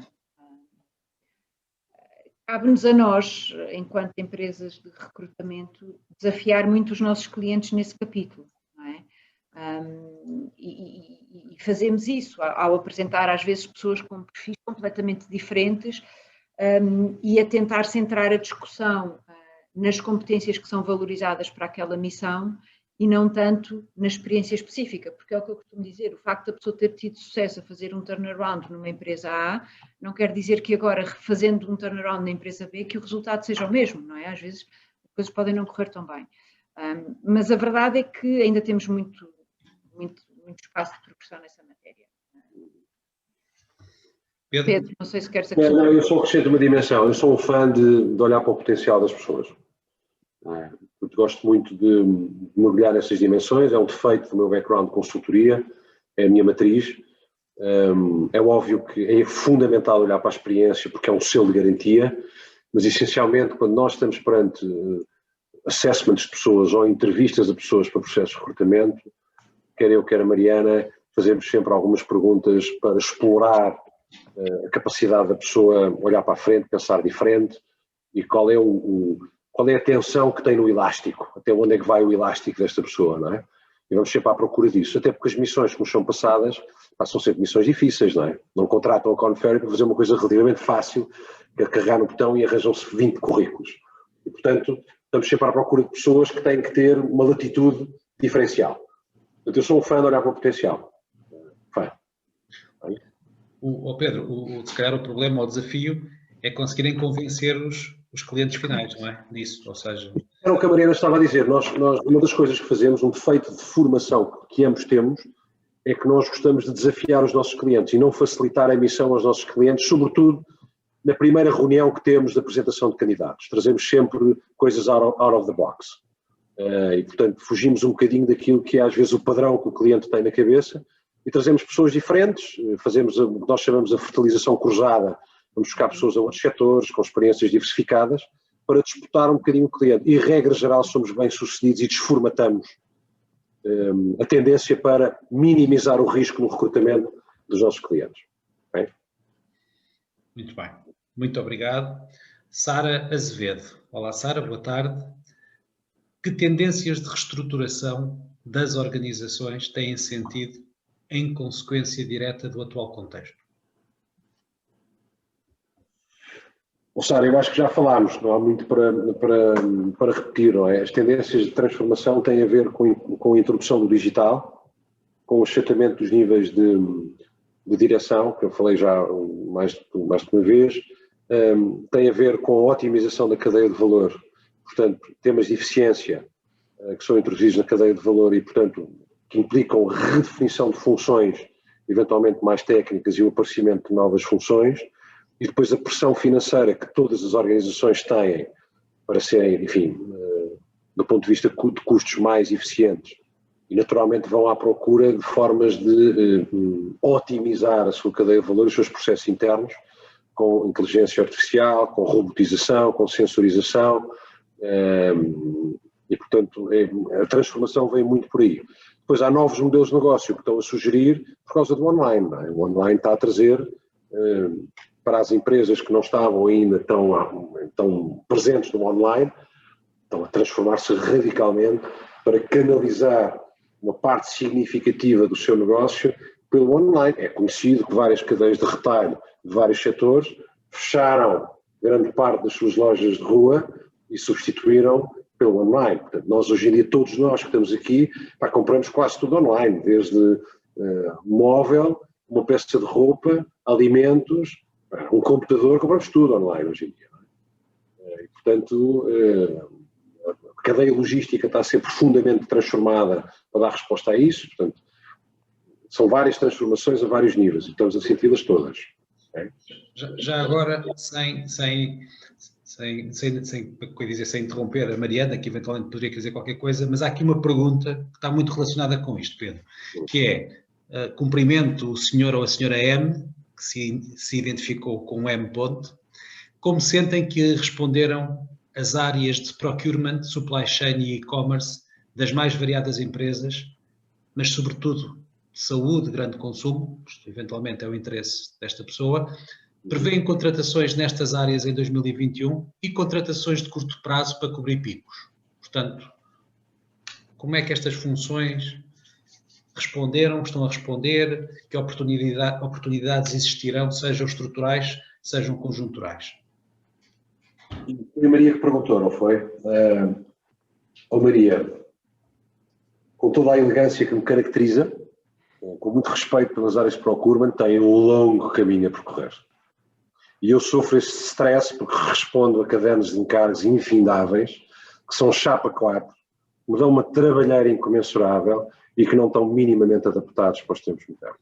Cabe-nos a nós, enquanto empresas de recrutamento, desafiar muito os nossos clientes nesse capítulo, não é? E fazemos isso ao apresentar às vezes pessoas com perfis completamente diferentes e a tentar centrar a discussão nas competências que são valorizadas para aquela missão e não tanto na experiência específica, porque é o que eu costumo dizer, o facto da pessoa ter tido sucesso a fazer um turnaround numa empresa A não quer dizer que agora, fazendo um turnaround na empresa B, que o resultado seja o mesmo, não é? Às vezes as coisas podem não correr tão bem. Mas a verdade é que ainda temos muito espaço de progressão nessa matéria. Pedro, não sei se queres acrescentar. Eu só acrescento uma dimensão. Eu sou um fã de olhar para o potencial das pessoas. Eu gosto muito de mergulhar nessas dimensões. É um defeito do meu background de consultoria, é a minha matriz. É óbvio que é fundamental olhar para a experiência porque é um selo de garantia, mas essencialmente quando nós estamos perante assessments de pessoas ou entrevistas a pessoas para processos de recrutamento, quer eu, quer a Mariana, fazemos sempre algumas perguntas para explorar a capacidade da pessoa olhar para a frente, pensar diferente e qual é a tensão que tem no elástico, até onde é que vai o elástico desta pessoa, não é? E vamos sempre à procura disso, até porque as missões que nos são passadas são sempre missões difíceis, não é? Não contratam a Korn Ferry para fazer uma coisa relativamente fácil, que é carregar no botão e arranjam-se 20 currículos. E, portanto, estamos sempre à procura de pessoas que têm que ter uma latitude diferencial. Portanto, eu sou um fã de olhar para o potencial. Fã. Pedro, se calhar o problema ou o desafio é conseguirem convencer os clientes finais, não é? Disso, ou seja... Era o que a Mariana estava a dizer, nós, uma das coisas que fazemos, um defeito de formação que ambos temos, é que nós gostamos de desafiar os nossos clientes e não facilitar a emissão aos nossos clientes, sobretudo na primeira reunião que temos de apresentação de candidatos. Trazemos sempre coisas out of the box. E, portanto, fugimos um bocadinho daquilo que é às vezes o padrão que o cliente tem na cabeça e trazemos pessoas diferentes, fazemos o que nós chamamos a fertilização cruzada, vamos buscar pessoas a outros setores, com experiências diversificadas, para disputar um bocadinho o cliente. E, regra geral, somos bem-sucedidos e desformatamos a tendência para minimizar o risco no recrutamento dos nossos clientes. Bem? Muito bem. Muito obrigado. Sara Azevedo. Olá, Sara, boa tarde. Que tendências de reestruturação das organizações têm sentido em consequência direta do atual contexto? Sara, eu acho que já falámos, não há muito para repetir, não é? As tendências de transformação têm a ver com a introdução do digital, com o achatamento dos níveis de direção, que eu falei já mais de uma vez, tem a ver com a otimização da cadeia de valor, portanto, temas de eficiência que são introduzidos na cadeia de valor e, portanto, que implicam redefinição de funções eventualmente mais técnicas e o aparecimento de novas funções, e depois a pressão financeira que todas as organizações têm para serem, enfim, do ponto de vista de custos mais eficientes, e naturalmente vão à procura de formas de otimizar a sua cadeia de valor, os seus processos internos, com inteligência artificial, com robotização, com sensorização, e portanto a transformação vem muito por aí. Depois há novos modelos de negócio que estão a sugerir por causa do online, não é? O online está a trazer para as empresas que não estavam ainda tão presentes no online, estão a transformar-se radicalmente para canalizar uma parte significativa do seu negócio pelo online. É conhecido que várias cadeias de retalho de vários setores fecharam grande parte das suas lojas de rua e substituíram pelo online. Portanto, nós hoje em dia, todos nós que estamos aqui, compramos quase tudo online, desde móvel, uma peça de roupa, alimentos, um computador, compramos tudo online hoje em dia. E, portanto, a cadeia logística está a ser profundamente transformada para dar resposta a isso. Portanto, são várias transformações a vários níveis e estamos a senti-las todas. Já agora, sem interromper a Mariana, que eventualmente poderia dizer qualquer coisa, mas há aqui uma pergunta que está muito relacionada com isto, Pedro, que é, cumprimento o senhor ou a senhora M, que se identificou com o M ponto, como sentem que responderam as áreas de procurement, supply chain e e-commerce das mais variadas empresas, mas sobretudo saúde, grande consumo, isto eventualmente é o interesse desta pessoa, prevêem contratações nestas áreas em 2021 e contratações de curto prazo para cobrir picos. Portanto, como é que estas funções responderam, estão a responder, que oportunidades existirão, sejam estruturais, sejam conjunturais? Foi a Maria que perguntou, não foi? Maria, com toda a elegância que me caracteriza, com muito respeito pelas áreas de procurement, tem um longo caminho a percorrer. E eu sofro esse stress porque respondo a cadernos de encargos infindáveis, que são chapa 4, me dão uma trabalheira incomensurável e que não estão minimamente adaptados para os tempos modernos.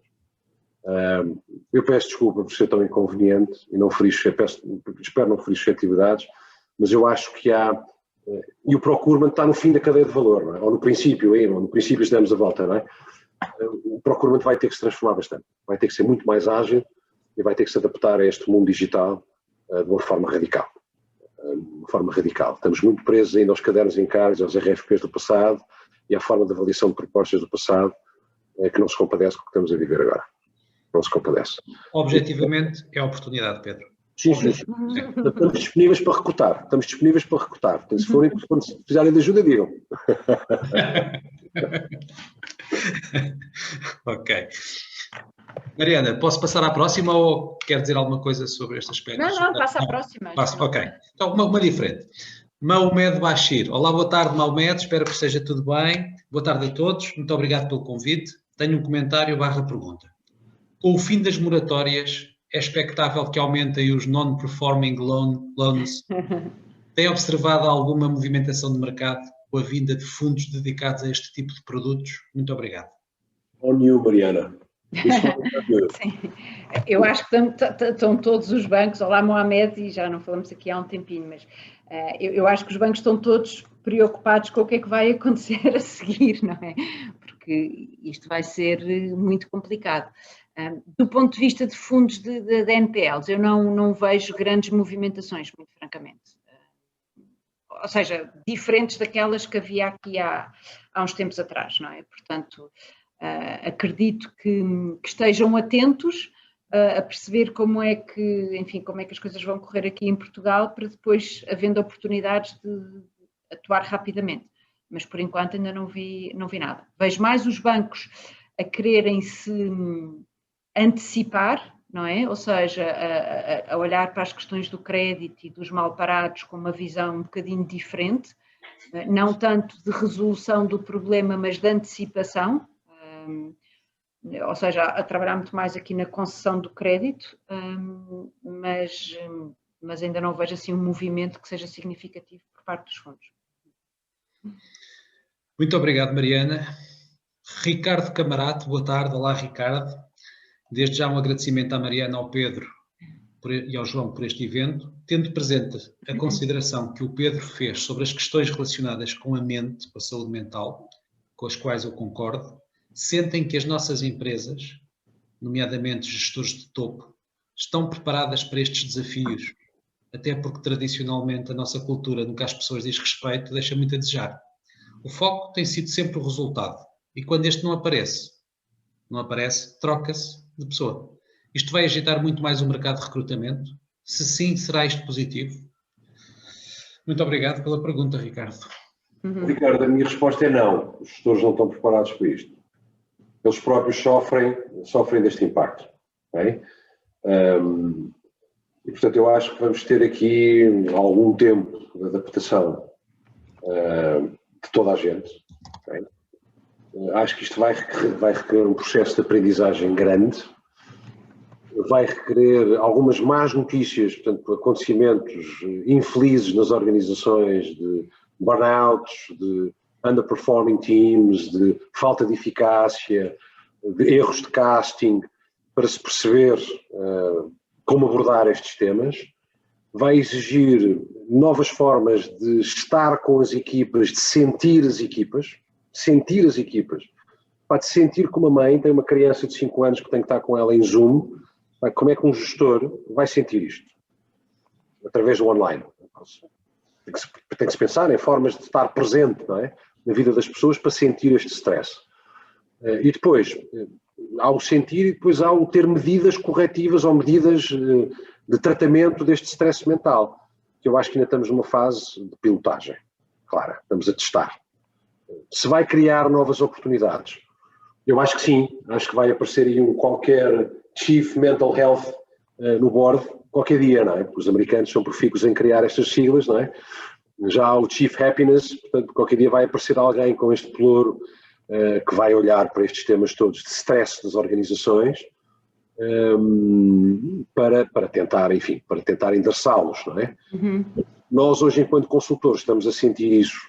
Eu peço desculpa por ser tão inconveniente e não espero não ferir suscetibilidades, mas eu acho que há... E o procurement está no fim da cadeia de valor, não é? Ou no princípio damos a volta, não é? O procurement vai ter que se transformar bastante, vai ter que ser muito mais ágil e vai ter que se adaptar a este mundo digital de uma forma radical. Estamos muito presos ainda aos cadernos de encargos, aos RFPs do passado e à forma de avaliação de propostas do passado, que não se compadece com o que estamos a viver agora. Não se compadece. Objetivamente, é a oportunidade, Pedro. Sim. Estamos disponíveis para recrutar. Então, se precisarem de ajuda, digam. Ok. Mariana, posso passar à próxima ou quer dizer alguma coisa sobre este aspecto? Não, passa à próxima. Ok. Então, uma diferente. Maomed Bashir. Olá, boa tarde, Maomed. Espero que esteja tudo bem. Boa tarde a todos. Muito obrigado pelo convite. Tenho um comentário / pergunta. Com o fim das moratórias, é expectável que aumentem os non-performing loans? Tem observado alguma movimentação de mercado com a vinda de fundos dedicados a este tipo de produtos? Muito obrigado. On you, Mariana. Sim. Eu acho que estão todos os bancos, olá Mohamed, e já não falamos aqui há um tempinho, mas eu acho que os bancos estão todos preocupados com o que é que vai acontecer a seguir, não é? Porque isto vai ser muito complicado. Do ponto de vista de fundos de NPLs, eu não vejo grandes movimentações, muito francamente. Ou seja, diferentes daquelas que havia aqui há uns tempos atrás, não é? Portanto, acredito que estejam atentos a perceber como é que as coisas vão correr aqui em Portugal para depois, havendo oportunidades de atuar rapidamente. Mas por enquanto ainda não vi nada. Vejo mais os bancos a quererem se antecipar, não é? Ou seja, a olhar para as questões do crédito e dos mal-parados com uma visão um bocadinho diferente, não tanto de resolução do problema, mas de antecipação, ou seja, a trabalhar muito mais aqui na concessão do crédito, mas ainda não vejo assim um movimento que seja significativo por parte dos fundos. Muito obrigado, Mariana. Ricardo Camarato, boa tarde. Olá, Ricardo. Desde já um agradecimento à Mariana, ao Pedro e ao João por este evento, tendo presente a consideração que o Pedro fez sobre as questões relacionadas com a mente, com a saúde mental, com as quais eu concordo. Sentem que as nossas empresas, nomeadamente gestores de topo, estão preparadas para estes desafios, até porque tradicionalmente a nossa cultura, no que às pessoas diz respeito, deixa muito a desejar. O foco tem sido sempre o resultado, e quando este não aparece, troca-se de pessoa. Isto vai agitar muito mais o mercado de recrutamento? Se sim, será isto positivo? Muito obrigado pela pergunta, Ricardo. Ricardo, a minha resposta é não. Os gestores não estão preparados para isto. Eles próprios sofrem deste impacto. Okay? E, portanto, eu acho que vamos ter aqui algum tempo de adaptação de toda a gente. Okay? Acho que isto vai requerer um processo de aprendizagem grande, vai requerer algumas más notícias, portanto, acontecimentos infelizes nas organizações, de burnouts, de underperforming teams, de falta de eficácia, de erros de casting, para se perceber como abordar estes temas. Vai exigir novas formas de estar com as equipas, de sentir as equipas, de sentir como a mãe tem uma criança de 5 anos que tem que estar com ela em Zoom. Como é que um gestor vai sentir isto? Através do online. Tem que se pensar em formas de estar presente, não é? Na vida das pessoas para sentir este stress. E depois, há o sentir e depois há o ter medidas corretivas ou medidas de tratamento deste stress mental, que eu acho que ainda estamos numa fase de pilotagem. Claro, estamos a testar. Se vai criar novas oportunidades? Eu acho que sim, acho que vai aparecer aí qualquer Chief Mental Health no board, qualquer dia, não é? Porque os americanos são profícuos em criar estas siglas, não é? Já há o Chief Happiness, portanto, qualquer dia vai aparecer alguém com este pelouro que vai olhar para estes temas todos de stress das organizações para tentar, enfim, para tentar endereçá-los, não é? Nós hoje, enquanto consultores, estamos a sentir isso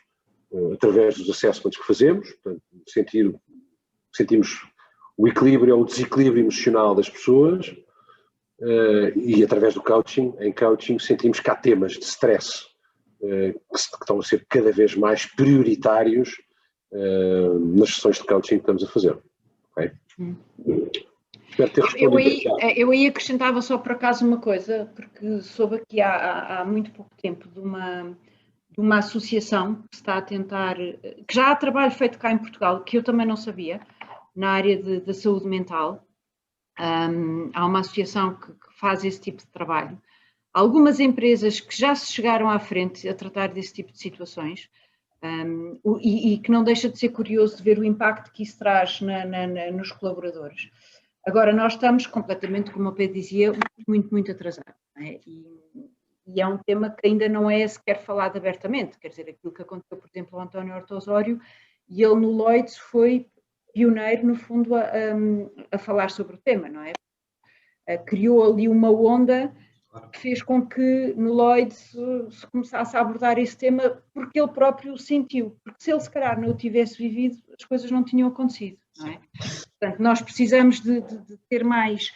através dos assessments que fazemos, portanto, sentimos o equilíbrio ou o desequilíbrio emocional das pessoas e através do coaching, em coaching sentimos que há temas de stress que estão a ser cada vez mais prioritários nas sessões de coaching que estamos a fazer. Okay? Espero ter respondido. Eu aí acrescentava só por acaso uma coisa, porque soube aqui há muito pouco tempo de uma associação que está a tentar, que já há trabalho feito cá em Portugal, que eu também não sabia, na área da saúde mental. Há uma associação que faz esse tipo de trabalho. Algumas empresas que já se chegaram à frente a tratar desse tipo de situações e que não deixa de ser curioso de ver o impacto que isso traz nos colaboradores. Agora, nós estamos completamente, como o Pedro dizia, muito atrasados. Não é? E é um tema que ainda não é sequer falado abertamente. Quer dizer, aquilo que aconteceu, por exemplo, ao António Horta Osório, e ele no Lloyds foi pioneiro, no fundo, a falar sobre o tema, não é? Criou ali uma onda que fez com que no Lloyds se começasse a abordar esse tema porque ele próprio o sentiu. Porque se ele, se calhar, não o tivesse vivido, as coisas não tinham acontecido, não é? Portanto, nós precisamos de ter mais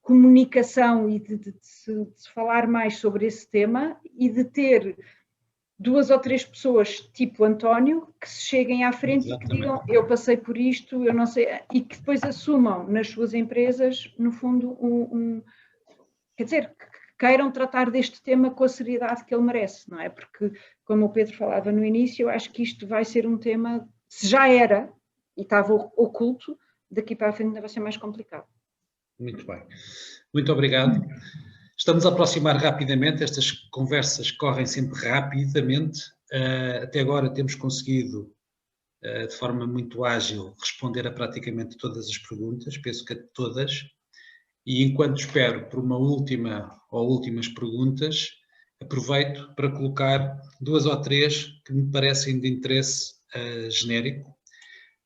comunicação e de se falar mais sobre esse tema e de ter 2 ou 3 pessoas tipo António que se cheguem à frente e que digam eu passei por isto, eu não sei, e que depois assumam nas suas empresas, no fundo, quer dizer, que queiram tratar deste tema com a seriedade que ele merece, não é? Porque, como o Pedro falava no início, eu acho que isto vai ser um tema, se já era e estava oculto, daqui para a frente ainda vai ser mais complicado. Muito bem. Muito obrigado. Estamos a aproximar rapidamente, estas conversas correm sempre rapidamente. Até agora temos conseguido, de forma muito ágil, responder a praticamente todas as perguntas, penso que a todas. E enquanto espero por uma última ou últimas perguntas, aproveito para colocar 2 ou 3 que me parecem de interesse genérico,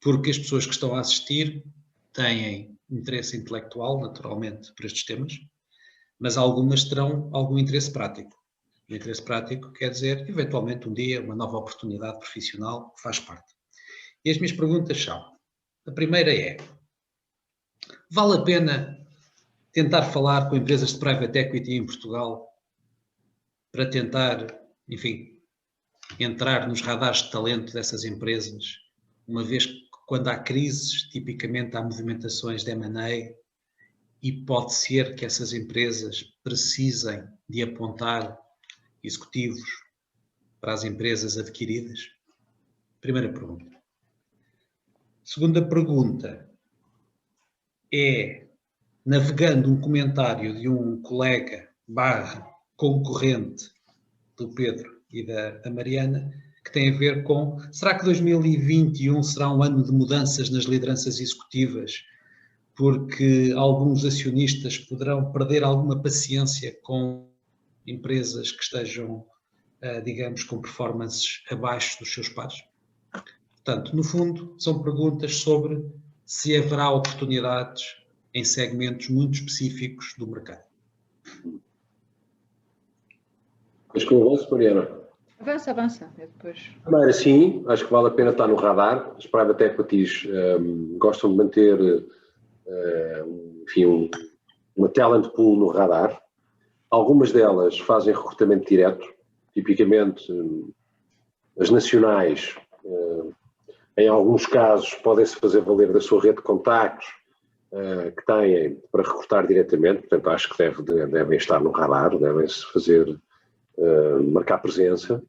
porque as pessoas que estão a assistir têm interesse intelectual, naturalmente, por estes temas, mas algumas terão algum interesse prático. O interesse prático quer dizer, eventualmente, um dia, uma nova oportunidade profissional que faz parte. E as minhas perguntas são, a primeira é, vale a pena tentar falar com empresas de private equity em Portugal para tentar, enfim, entrar nos radares de talento dessas empresas, uma vez que quando há crises, tipicamente há movimentações de M&A e pode ser que essas empresas precisem de apontar executivos para as empresas adquiridas? Primeira pergunta. Segunda pergunta é, navegando um comentário de um colega / concorrente do Pedro e da Mariana, que tem a ver com, será que 2021 será um ano de mudanças nas lideranças executivas, porque alguns acionistas poderão perder alguma paciência com empresas que estejam, digamos, com performances abaixo dos seus pares? Portanto, no fundo, são perguntas sobre se haverá oportunidades em segmentos muito específicos do mercado. Mas que eu avanço, Mariana? Avança. Depois. Primeiro, sim, acho que vale a pena estar no radar. As private equities gostam de manter, enfim, uma talent pool no radar. Algumas delas fazem recrutamento direto, tipicamente as nacionais, em alguns casos podem-se fazer valer da sua rede de contactos que têm para recrutar diretamente, portanto acho que devem estar no radar, devem-se fazer, marcar presença.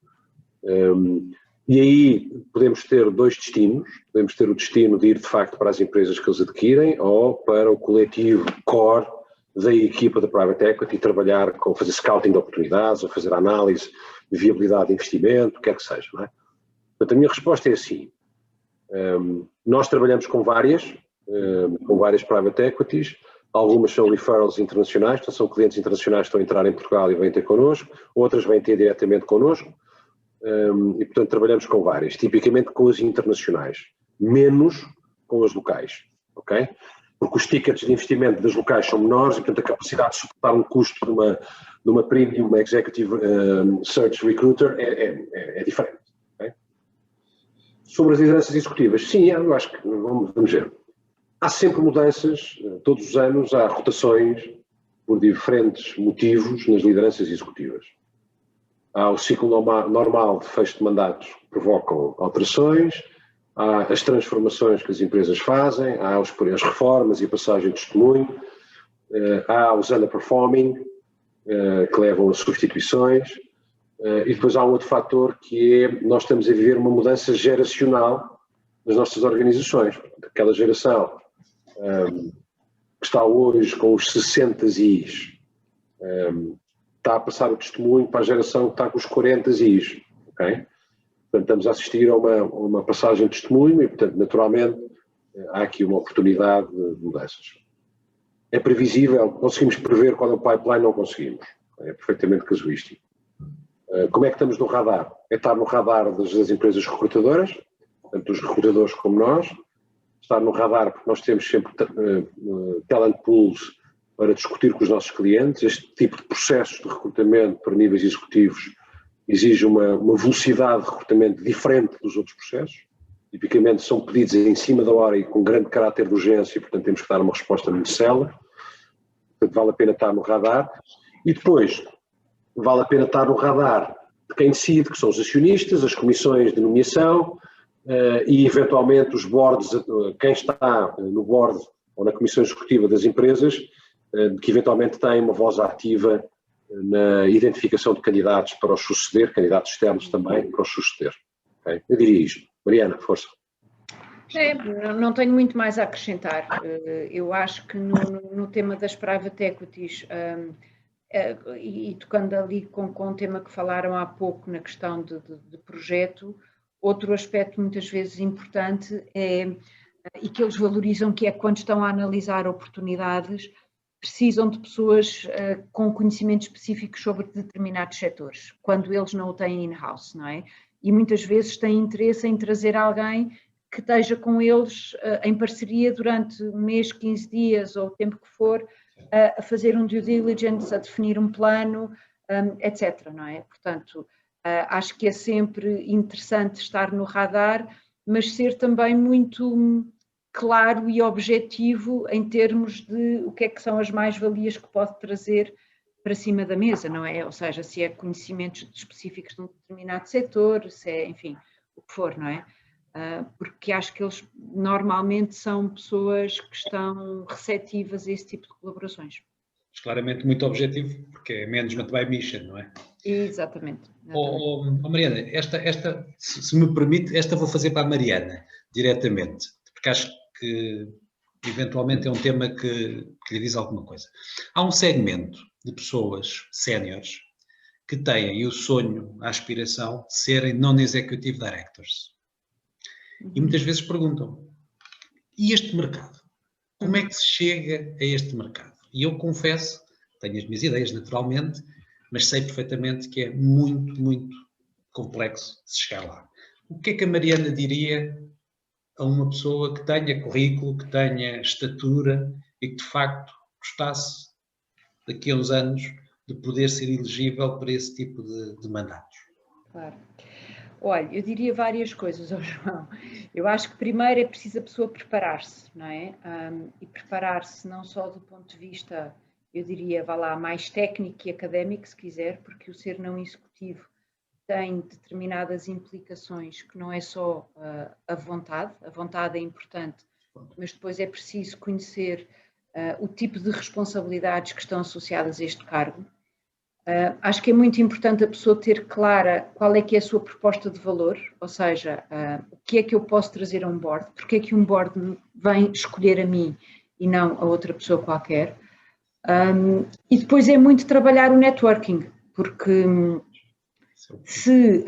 E aí podemos ter dois destinos, podemos ter o destino de ir de facto para as empresas que eles adquirem ou para o coletivo core da equipa da private equity e trabalhar com, fazer scouting de oportunidades ou fazer análise de viabilidade de investimento, o que quer que seja, não é? Portanto, a minha resposta é assim, nós trabalhamos com várias private equities, algumas são referrals internacionais, portanto, são clientes internacionais que estão a entrar em Portugal e vêm ter connosco, outras vêm ter diretamente connosco, e portanto trabalhamos com várias, tipicamente com as internacionais, menos com as locais, ok? Porque os tickets de investimento das locais são menores e portanto a capacidade de suportar um custo de uma premium executive search recruiter é diferente. Okay? Sobre as lideranças executivas, sim, eu acho que vamos ver. Há sempre mudanças, todos os anos há rotações por diferentes motivos nas lideranças executivas. Há o ciclo normal de fecho de mandatos que provocam alterações, há as transformações que as empresas fazem, há as reformas e passagem de testemunho, há os underperforming, que levam a substituições, e depois há um outro fator que é, nós estamos a viver uma mudança geracional nas nossas organizações. Aquela geração que está hoje com os 60s, está a passar o testemunho para a geração que está com os 40s, ok? Portanto, estamos a assistir a uma passagem de testemunho e, portanto, naturalmente, há aqui uma oportunidade de mudanças. É previsível, conseguimos prever qual é o pipeline, não conseguimos. É perfeitamente casuístico. Como é que estamos no radar? É estar no radar das empresas recrutadoras, tanto dos recrutadores como nós, estar no radar porque nós temos sempre talent pools para discutir com os nossos clientes. Este tipo de processos de recrutamento para níveis executivos exige uma velocidade de recrutamento diferente dos outros processos. Tipicamente são pedidos em cima da hora e com grande caráter de urgência, portanto temos que dar uma resposta muito célere. Portanto vale a pena estar no radar. E depois vale a pena estar no radar de quem decide, que são os acionistas, as comissões de nomeação e eventualmente os boards, quem está no board ou na comissão executiva das empresas, que eventualmente têm uma voz ativa na identificação de candidatos para os suceder, candidatos externos também para os suceder. Okay? Eu diria isto. Mariana, força. Não tenho muito mais a acrescentar. Eu acho que no tema das private equities, e tocando ali com o tema que falaram há pouco na questão de projeto, outro aspecto muitas vezes importante e que eles valorizam, que é quando estão a analisar oportunidades, precisam de pessoas com conhecimentos específicos sobre determinados setores, quando eles não o têm in-house, não é? E muitas vezes têm interesse em trazer alguém que esteja com eles em parceria durante um mês, 15 dias ou o tempo que for, a fazer um due diligence, a definir um plano, etc, não é? Portanto, acho que é sempre interessante estar no radar, mas ser também muito claro e objetivo em termos de o que é que são as mais-valias que pode trazer para cima da mesa, não é? Ou seja, se é conhecimentos específicos de um determinado setor, se é, enfim, o que for, não é? Porque acho que eles normalmente são pessoas que estão receptivas a esse tipo de colaborações. Claramente muito objetivo, porque é management by mission, não é? Exatamente. Mariana, se me permite, esta vou fazer para a Mariana, diretamente, porque acho que eventualmente é um tema que lhe diz alguma coisa. Há um segmento de pessoas séniores que têm o sonho, a aspiração de serem non-executive directors. E muitas vezes perguntam, e este mercado? Como é que se chega a este mercado? E eu confesso, tenho as minhas ideias naturalmente, mas sei perfeitamente que é muito, muito complexo de chegar lá. O que é que a Mariana diria a uma pessoa que tenha currículo, que tenha estatura e que de facto gostasse daqui a uns anos de poder ser elegível para esse tipo de mandatos? Claro. Olha, eu diria várias coisas, João. Eu acho que primeiro é preciso a pessoa preparar-se, não é? E preparar-se não só do ponto de vista, eu diria, vá lá, mais técnico e académico, se quiser, porque o ser não executivo tem determinadas implicações que não é só a vontade é importante, mas depois é preciso conhecer o tipo de responsabilidades que estão associadas a este cargo. Acho que é muito importante a pessoa ter clara qual é que é a sua proposta de valor, ou seja, o que é que eu posso trazer a um board, porque é que um board me vem escolher a mim e não a outra pessoa qualquer. E depois é muito trabalhar o networking, porque se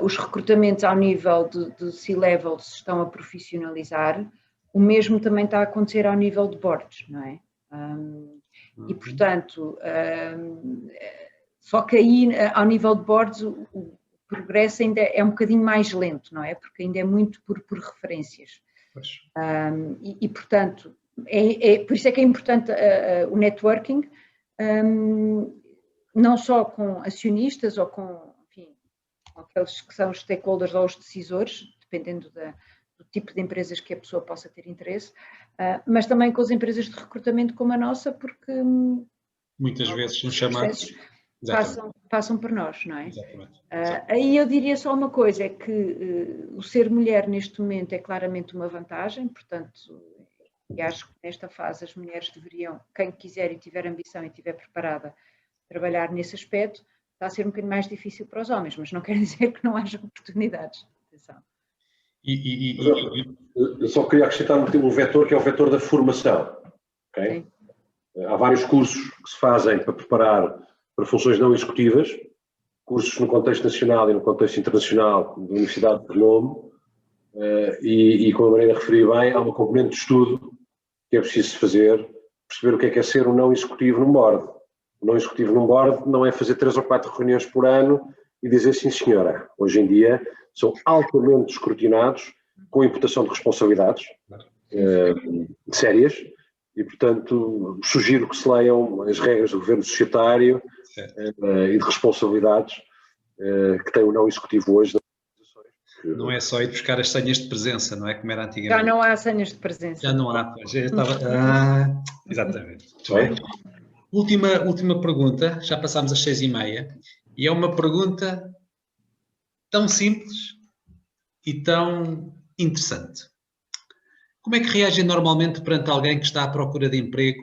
os recrutamentos ao nível de C-level se estão a profissionalizar, o mesmo também está a acontecer ao nível de boards, não é? E, portanto, só que aí, ao nível de boards, o progresso ainda é um bocadinho mais lento, não é? Porque ainda é muito por referências. E, portanto, por isso é que é importante o networking, não só com acionistas ou com, enfim, com aqueles que são os stakeholders ou os decisores, dependendo do tipo de empresas que a pessoa possa ter interesse, mas também com as empresas de recrutamento como a nossa, porque muitas vezes são chamados passam por nós, não é? Aí eu diria só uma coisa, é que o ser mulher neste momento é claramente uma vantagem, portanto, e acho que nesta fase as mulheres deveriam, quem quiser e tiver ambição e estiver preparada, trabalhar nesse aspecto. Está a ser um bocadinho mais difícil para os homens, mas não quer dizer que não haja oportunidades. Atenção. Eu só queria acrescentar um vetor que é o vetor da formação. Okay? Há vários cursos que se fazem para preparar para funções não executivas, cursos no contexto nacional e no contexto internacional da Universidade de renome, e como a Mariana referiu bem, há uma componente de estudo que é preciso fazer, perceber o que é ser um não executivo num board. O não executivo num board não é fazer 3 ou 4 reuniões por ano e dizer sim senhora. Hoje em dia são altamente escrutinados com imputação de responsabilidades sérias e, portanto, sugiro que se leiam as regras do governo societário e de responsabilidades que tem o não executivo hoje. Não é só ir buscar as senhas de presença, não é como era antigamente. Já não há senhas de presença. Já não há, pois. Exatamente. Muito bem. Última pergunta, já passámos às 6h30, e é uma pergunta tão simples e tão interessante. Como é que reagem normalmente perante alguém que está à procura de emprego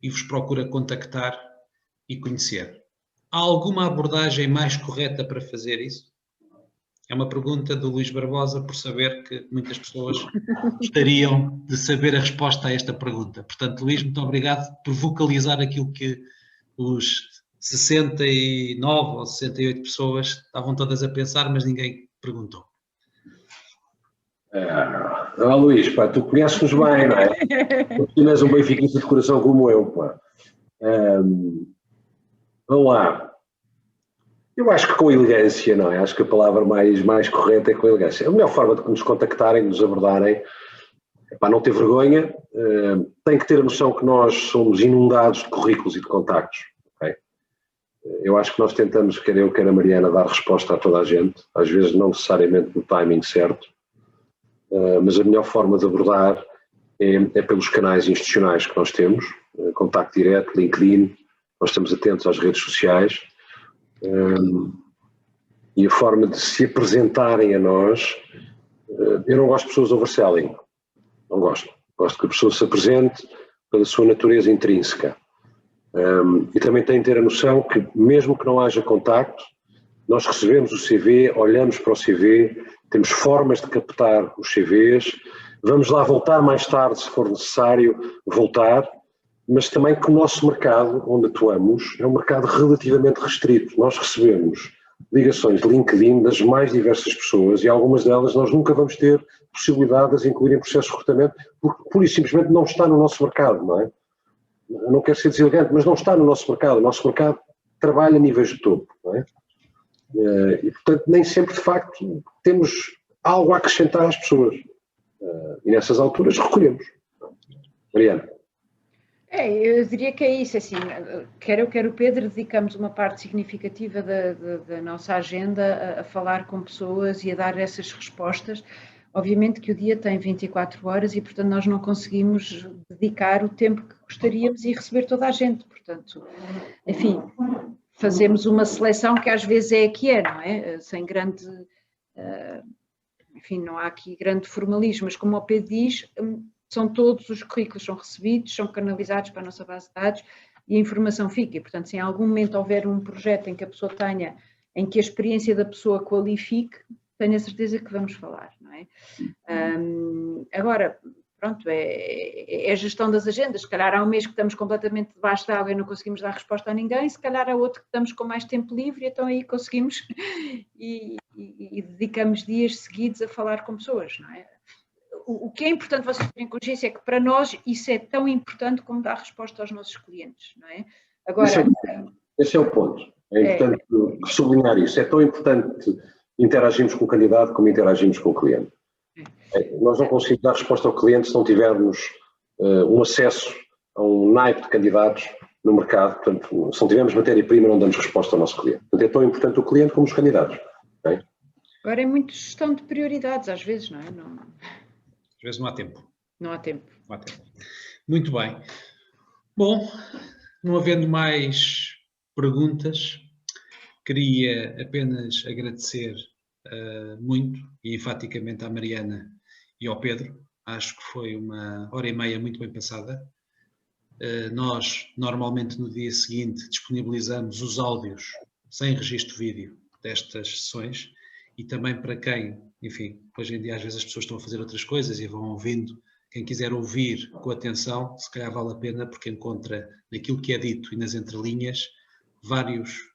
e vos procura contactar e conhecer? Há alguma abordagem mais correta para fazer isso? É uma pergunta do Luís Barbosa, por saber que muitas pessoas gostariam de saber a resposta a esta pergunta. Portanto, Luís, muito obrigado por vocalizar aquilo que os 69 ou 68 pessoas estavam todas a pensar, mas ninguém perguntou. Luís, pá, tu conheces-nos bem, não é? Tu não és um benfiquista de coração como eu, pá. Vamos lá. Eu acho que com elegância, não é? Acho que a palavra mais correta é com elegância. A melhor forma de nos contactarem, de nos abordarem, é para não ter vergonha, tem que ter a noção que nós somos inundados de currículos e de contactos. Okay? Eu acho que nós tentamos, quer eu, quer a Mariana, dar resposta a toda a gente, às vezes não necessariamente no timing certo. mas a melhor forma de abordar é pelos canais institucionais que nós temos, contacto direto, LinkedIn, nós estamos atentos às redes sociais, e a forma de se apresentarem a nós. Eu não gosto de pessoas overselling, não gosto. Gosto que a pessoa se apresente pela sua natureza intrínseca. E também tem de ter a noção que, mesmo que não haja contacto, nós recebemos o CV, olhamos para o CV, temos formas de captar os CVs, vamos lá voltar mais tarde, se for necessário voltar, mas também que o nosso mercado, onde atuamos, é um mercado relativamente restrito. Nós recebemos ligações de LinkedIn das mais diversas pessoas e algumas delas nós nunca vamos ter possibilidade de as incluir em processo de recrutamento porque pura e simplesmente não está no nosso mercado, não é? Eu não quero ser deselegante, mas não está no nosso mercado. O nosso mercado trabalha a níveis de topo, não é? E, portanto, nem sempre, de facto, temos algo a acrescentar às pessoas. E nessas alturas recolhemos. Mariana. Eu diria que é isso, assim, quer eu, quer o Pedro, dedicamos uma parte significativa da nossa agenda a falar com pessoas e a dar essas respostas. Obviamente que o dia tem 24 horas e, portanto, nós não conseguimos dedicar o tempo que gostaríamos e receber toda a gente, portanto, enfim, fazemos uma seleção que às vezes é a que é, não é? Sem grande, enfim, não há aqui grande formalismo, mas como o Pedro diz, são todos os currículos são recebidos, são canalizados para a nossa base de dados e a informação fica. E, portanto, se em algum momento houver um projeto em que a pessoa tenha, em que a experiência da pessoa qualifique, tenho a certeza que vamos falar, não é? Agora, pronto, é a gestão das agendas. Se calhar há um mês que estamos completamente debaixo da água e não conseguimos dar resposta a ninguém, se calhar há outro que estamos com mais tempo livre, então aí conseguimos e dedicamos dias seguidos a falar com pessoas, não é? O que é importante vocês terem consciência é que para nós isso é tão importante como dar resposta aos nossos clientes, não é? Agora, esse é o ponto. É importante sublinhar isso. É tão importante interagirmos com o candidato como interagimos com o cliente. Nós não conseguimos dar resposta ao cliente se não tivermos um acesso a um naipe de candidatos no mercado. Portanto, se não tivermos matéria-prima, não damos resposta ao nosso cliente. Portanto, é tão importante o cliente como os candidatos. Okay? Agora é muito gestão de prioridades, às vezes, não é? Às vezes não há tempo. Não há tempo. Não há tempo. Muito bem. Bom, não havendo mais perguntas, queria apenas agradecer muito e enfaticamente à Mariana e ao Pedro. Acho que foi uma hora e meia muito bem passada. Nós, normalmente, no dia seguinte, disponibilizamos os áudios sem registro vídeo destas sessões e também para quem, enfim, hoje em dia às vezes as pessoas estão a fazer outras coisas e vão ouvindo. Quem quiser ouvir com atenção, se calhar vale a pena porque encontra naquilo que é dito e nas entrelinhas vários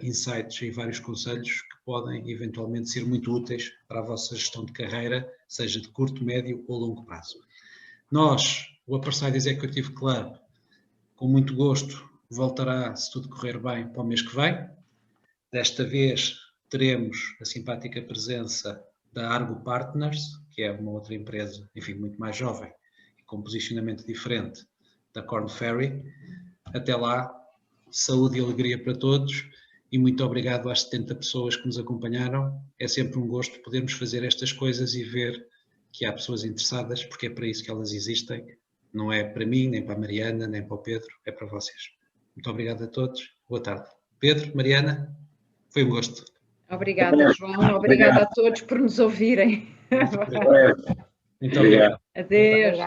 insights e vários conselhos que podem eventualmente ser muito úteis para a vossa gestão de carreira, seja de curto, médio ou longo prazo. Nós, o Upper Side Executive Club, com muito gosto, voltará, se tudo correr bem, para o mês que vem. Desta vez teremos a simpática presença da Argo Partners, que é uma outra empresa, enfim, muito mais jovem e com posicionamento diferente da Korn Ferry. Até lá, saúde e alegria para todos e muito obrigado às 70 pessoas que nos acompanharam. É sempre um gosto podermos fazer estas coisas e ver que há pessoas interessadas, porque é para isso que elas existem. Não é para mim, nem para a Mariana, nem para o Pedro, é para vocês. Muito obrigado a todos. Boa tarde. Pedro, Mariana, foi um gosto. Obrigada, João. Obrigada a todos por nos ouvirem. Muito obrigado. Adeus.